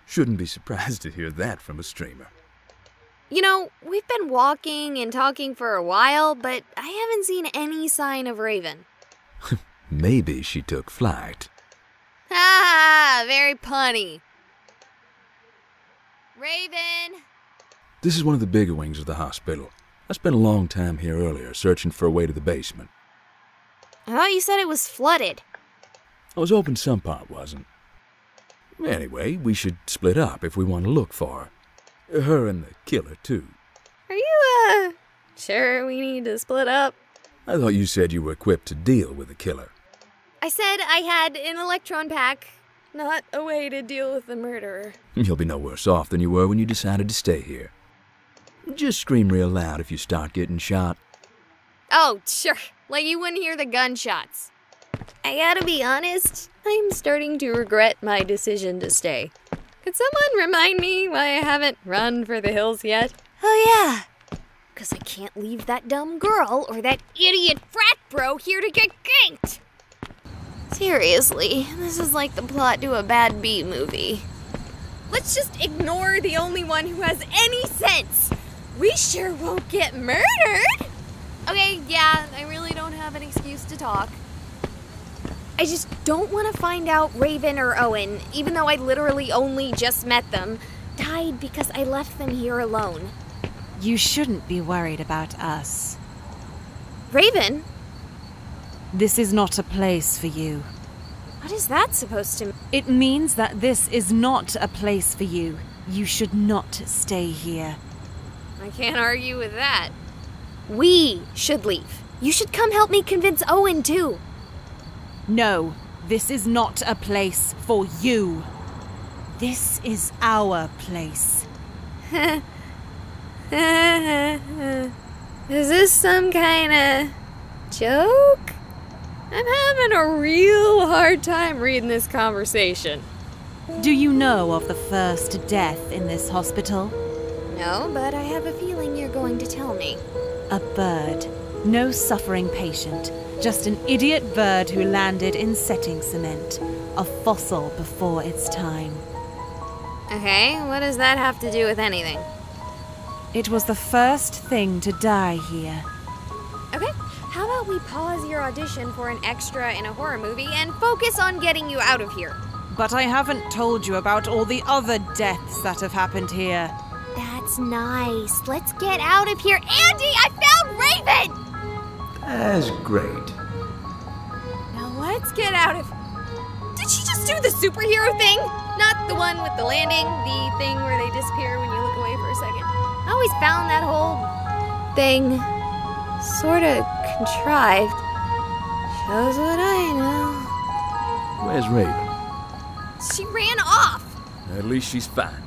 Shouldn't be surprised to hear that from a streamer. You know, we've been walking and talking for a while, but I haven't seen any sign of Raven. Maybe she took flight. Ha! Very punny. Raven! This is one of the bigger wings of the hospital. I spent a long time here earlier searching for a way to the basement. I thought you said it was flooded. I was hoping some part wasn't. Anyway, we should split up if we want to look for her. Her and the killer, too. Are you, sure we need to split up? I thought you said you were equipped to deal with the killer. I said I had an electron pack, not a way to deal with the murderer. You'll be no worse off than you were when you decided to stay here. Just scream real loud if you start getting shot. Oh, sure. Like you wouldn't hear the gunshots. I gotta be honest, I'm starting to regret my decision to stay. Could someone remind me why I haven't run for the hills yet? Oh yeah, because I can't leave that dumb girl or that idiot frat bro here to get ganked. Seriously, this is like the plot to a bad B movie. Let's just ignore the only one who has any sense. We sure won't get murdered. Okay, yeah, I really don't have an excuse to talk. I just don't want to find out Raven or Owen, even though I literally only just met them, died because I left them here alone. You shouldn't be worried about us. Raven? This is not a place for you. What is that supposed to mean? It means that this is not a place for you. You should not stay here. I can't argue with that. We should leave. You should come help me convince Owen, too. No, this is not a place for you. This is our place. Is this some kind of joke? I'm having a real hard time reading this conversation. Do you know of the first death in this hospital? No, but I have a feeling you're going to tell me. A bird. No suffering patient. Just an idiot bird who landed in setting cement. A fossil before its time. Okay, what does that have to do with anything? It was the first thing to die here. Okay, how about we pause your audition for an extra in a horror movie and focus on getting you out of here? But I haven't told you about all the other deaths that have happened here. That's nice. Let's get out of here. Andy, I found Raven! That's great. Now let's get out of... Did she just do the superhero thing? Not the one with the landing, the thing where they disappear when you look away for a second. I always found that whole thing sort of contrived. Shows what I know. Where's Raven? She ran off. At least she's fine.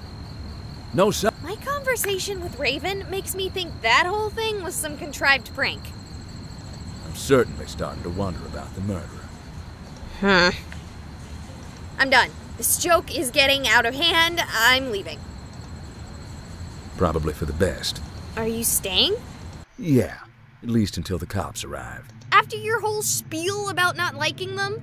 No, sir. My conversation with Raven makes me think that whole thing was some contrived prank. I'm certainly starting to wonder about the murderer. Huh. I'm done. This joke is getting out of hand. I'm leaving. Probably for the best. Are you staying? Yeah, at least until the cops arrive. After your whole spiel about not liking them?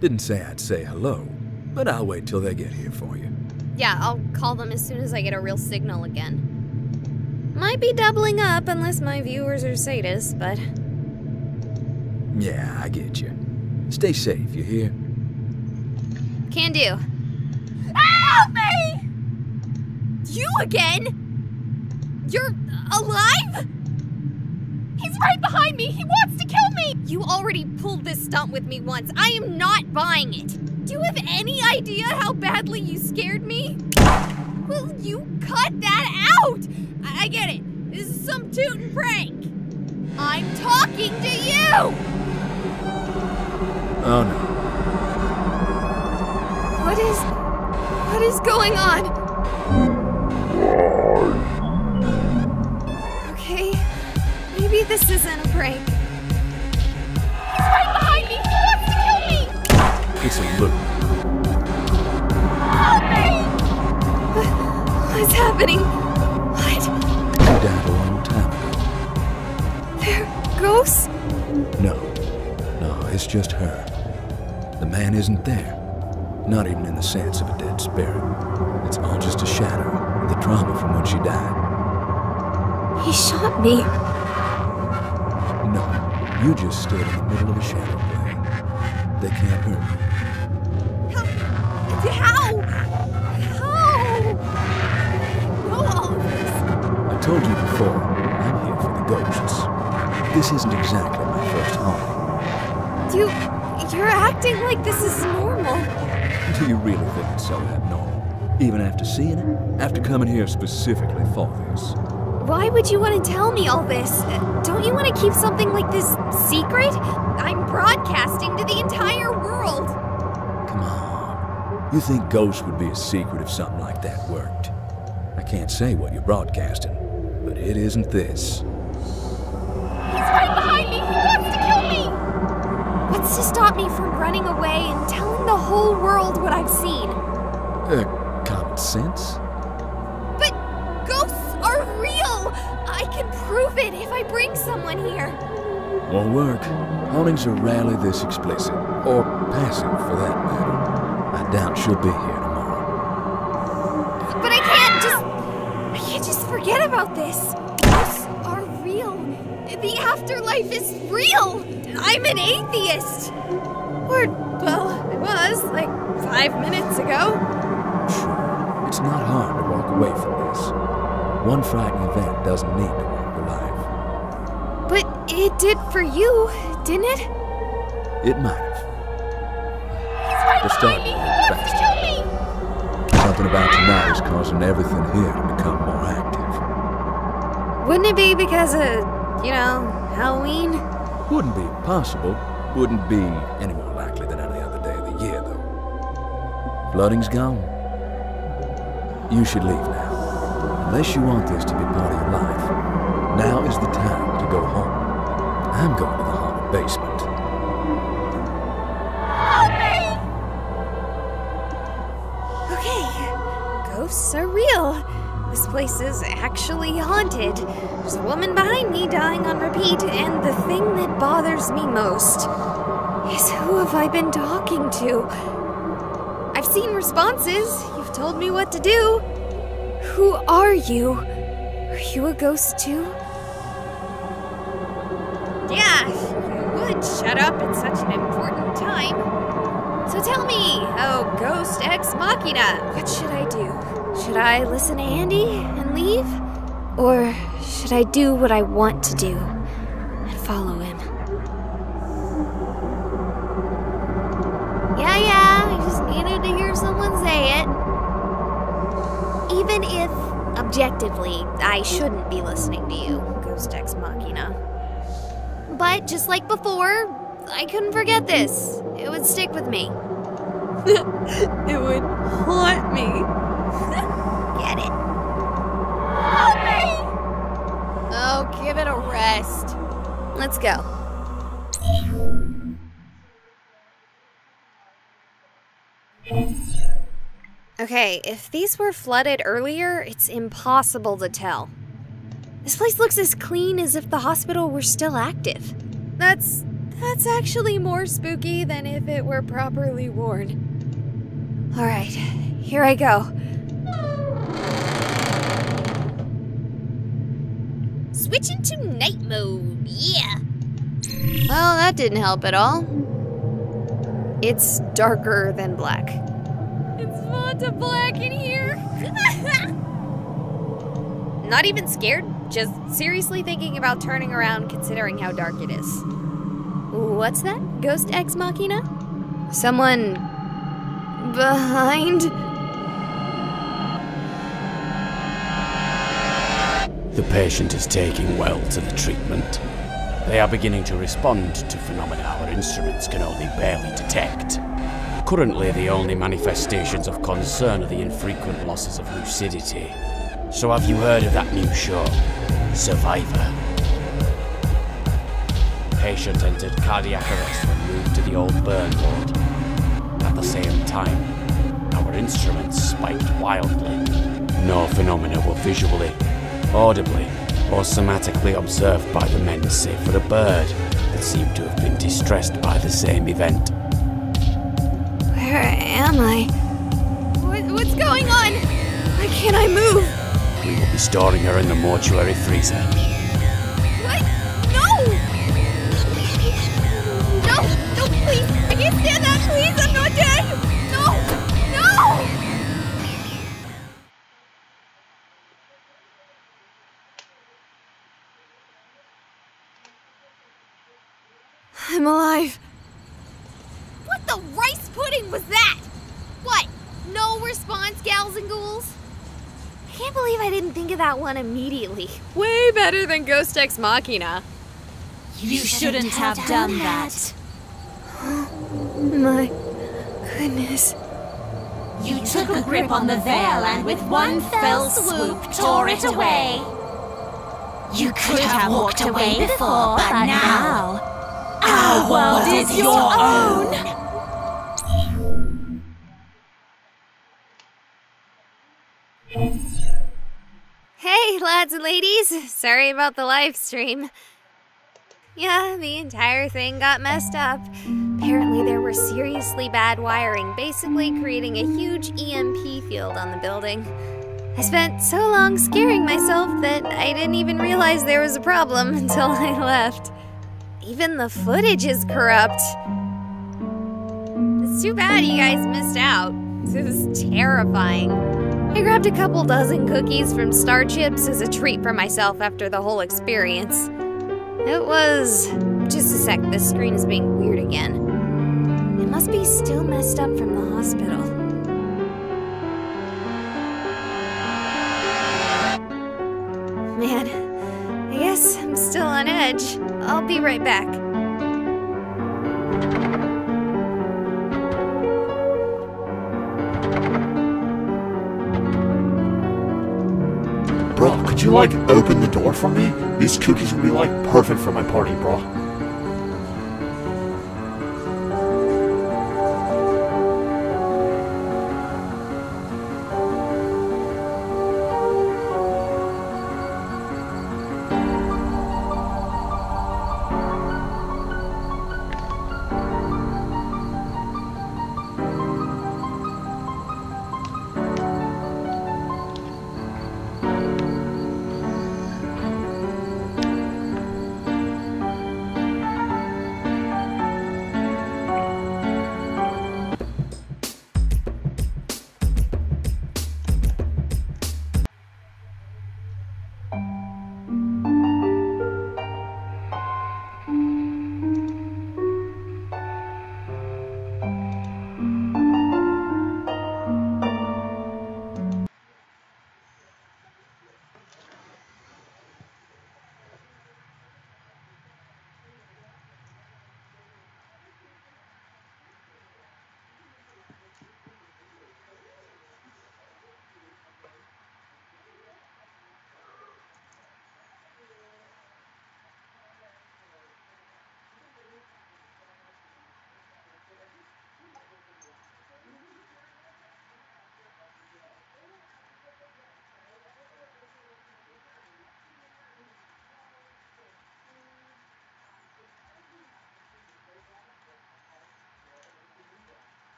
Didn't say I'd say hello, but I'll wait till they get here for you. Yeah, I'll call them as soon as I get a real signal again. Might be doubling up unless my viewers are sadists, but... Yeah, I get you. Stay safe, you hear? Can do. Help me! You again? You're alive? He's right behind me! He wants to kill me! You already pulled this stunt with me once. I am not buying it. Do you have any idea how badly you scared me? Will you cut that out? I get it. This is some tootin' prank. I'm talking to you! Oh no. What is going on? Okay, maybe this isn't a prank. He's right behind me! He wants to kill me! It's a loop. Help me! What's happening? What? She died a long time ago. They're ghosts? No, it's just her. The man isn't there. Not even in the sense of a dead spirit. It's all just a shadow of the trauma from when she died. He shot me. No, you just stood in the middle of a shadow play. They can't hurt you. How? Know all of this? I told you before, I'm here for the ghosts. This isn't exactly my first haunting. You're acting like this is normal. Do you really think it's so abnormal? Even after seeing it? After coming here specifically for this? Why would you want to tell me all this? Don't you want to keep something like this secret? I'm broadcasting to the entire world. Come on. You think ghosts would be a secret if something like that worked? I can't say what you're broadcasting, but it isn't this. He's right behind me! He wants to kill me! What's to stop me from running away and telling the whole world what I've seen? Common sense? But ghosts are real! I can prove it if I bring someone here. Won't work. Hauntings are rarely this explicit, or passive for that matter. I doubt she'll be here tomorrow. But I can't just forget about this. Ghosts are real. The afterlife is real. I'm an atheist. Or, well, I was, like, 5 minutes ago. Sure, it's not hard to walk away from this. One frightening event doesn't need to walk your life. But it did for you, didn't it? It might have. He's right behind me! He wants to kill me! Something about tonight is causing everything here to become more active. Wouldn't it be because of, Halloween? Wouldn't be impossible. Wouldn't be any more likely than any other day of the year, though. Flooding's gone. You should leave now. Unless you want this to be part of your life, now is the time to go home. I'm going to the haunted basement. Help me! Okay, ghosts are real. This place is actually haunted. There's a woman behind me dying on repeat, and the thing that bothers me most is who have I been talking to? I've seen responses. You've told me what to do. Who are you? Are you a ghost too? Yeah, you would shut up at such an important time. So tell me, oh ghost ex machina, what should I do? Should I listen to Andy and leave? Or should I do what I want to do and follow him? Yeah, I just needed to hear someone say it. Even if, objectively, I shouldn't be listening to you, Ghost Ex Machina. But just like before, I couldn't forget this. It would stick with me. It would haunt me. Get it? Help me! Oh, give it a rest. Let's go. Okay, if these were flooded earlier, it's impossible to tell. This place looks as clean as if the hospital were still active. That's actually more spooky than if it were properly worn. Alright, here I go. switching to night mode, yeah. Well, that didn't help at all. It's darker than black. It's Vanta Black in here. Not even scared, just seriously thinking about turning around considering how dark it is. What's that? Ghost Ex Machina? Someone behind? The patient is taking well to the treatment. They are beginning to respond to phenomena our instruments can only barely detect. Currently, the only manifestations of concern are the infrequent losses of lucidity. So have you heard of that new show, Survivor? Patient entered cardiac arrest when moved to the old burn ward. At the same time, our instruments spiked wildly. No phenomena were visually, audibly, or somatically observed by the men save for a bird that seemed to have been distressed by the same event. Where am I? What's going on? Why can't I move? We will be storing her in the mortuary freezer. What? No! No, please! I can't stand that, please! I'm not dead! No! I'm alive. What the rice pudding was that? What? No response, gals and ghouls? I can't believe I didn't think of that one immediately. Way better than Ghost Ex Machina. You shouldn't have done that. My goodness. You took a grip on the veil and with one fell swoop tore it away. You could have walked away before, but now our world is your own. Hey, lads and ladies. Sorry about the live stream. Yeah, the entire thing got messed up. Apparently there were seriously bad wiring, basically creating a huge EMP field on the building. I spent so long scaring myself that I didn't even realize there was a problem until I left. Even the footage is corrupt. It's too bad you guys missed out. It was terrifying. I grabbed a couple dozen cookies from Star Chips as a treat for myself after the whole experience. It was... Just a sec, this screen is being weird again. It must be still messed up from the hospital. Man, I guess I'm still on edge. I'll be right back. Bro, could you, open the door for me? These cookies would be, perfect for my party, bro.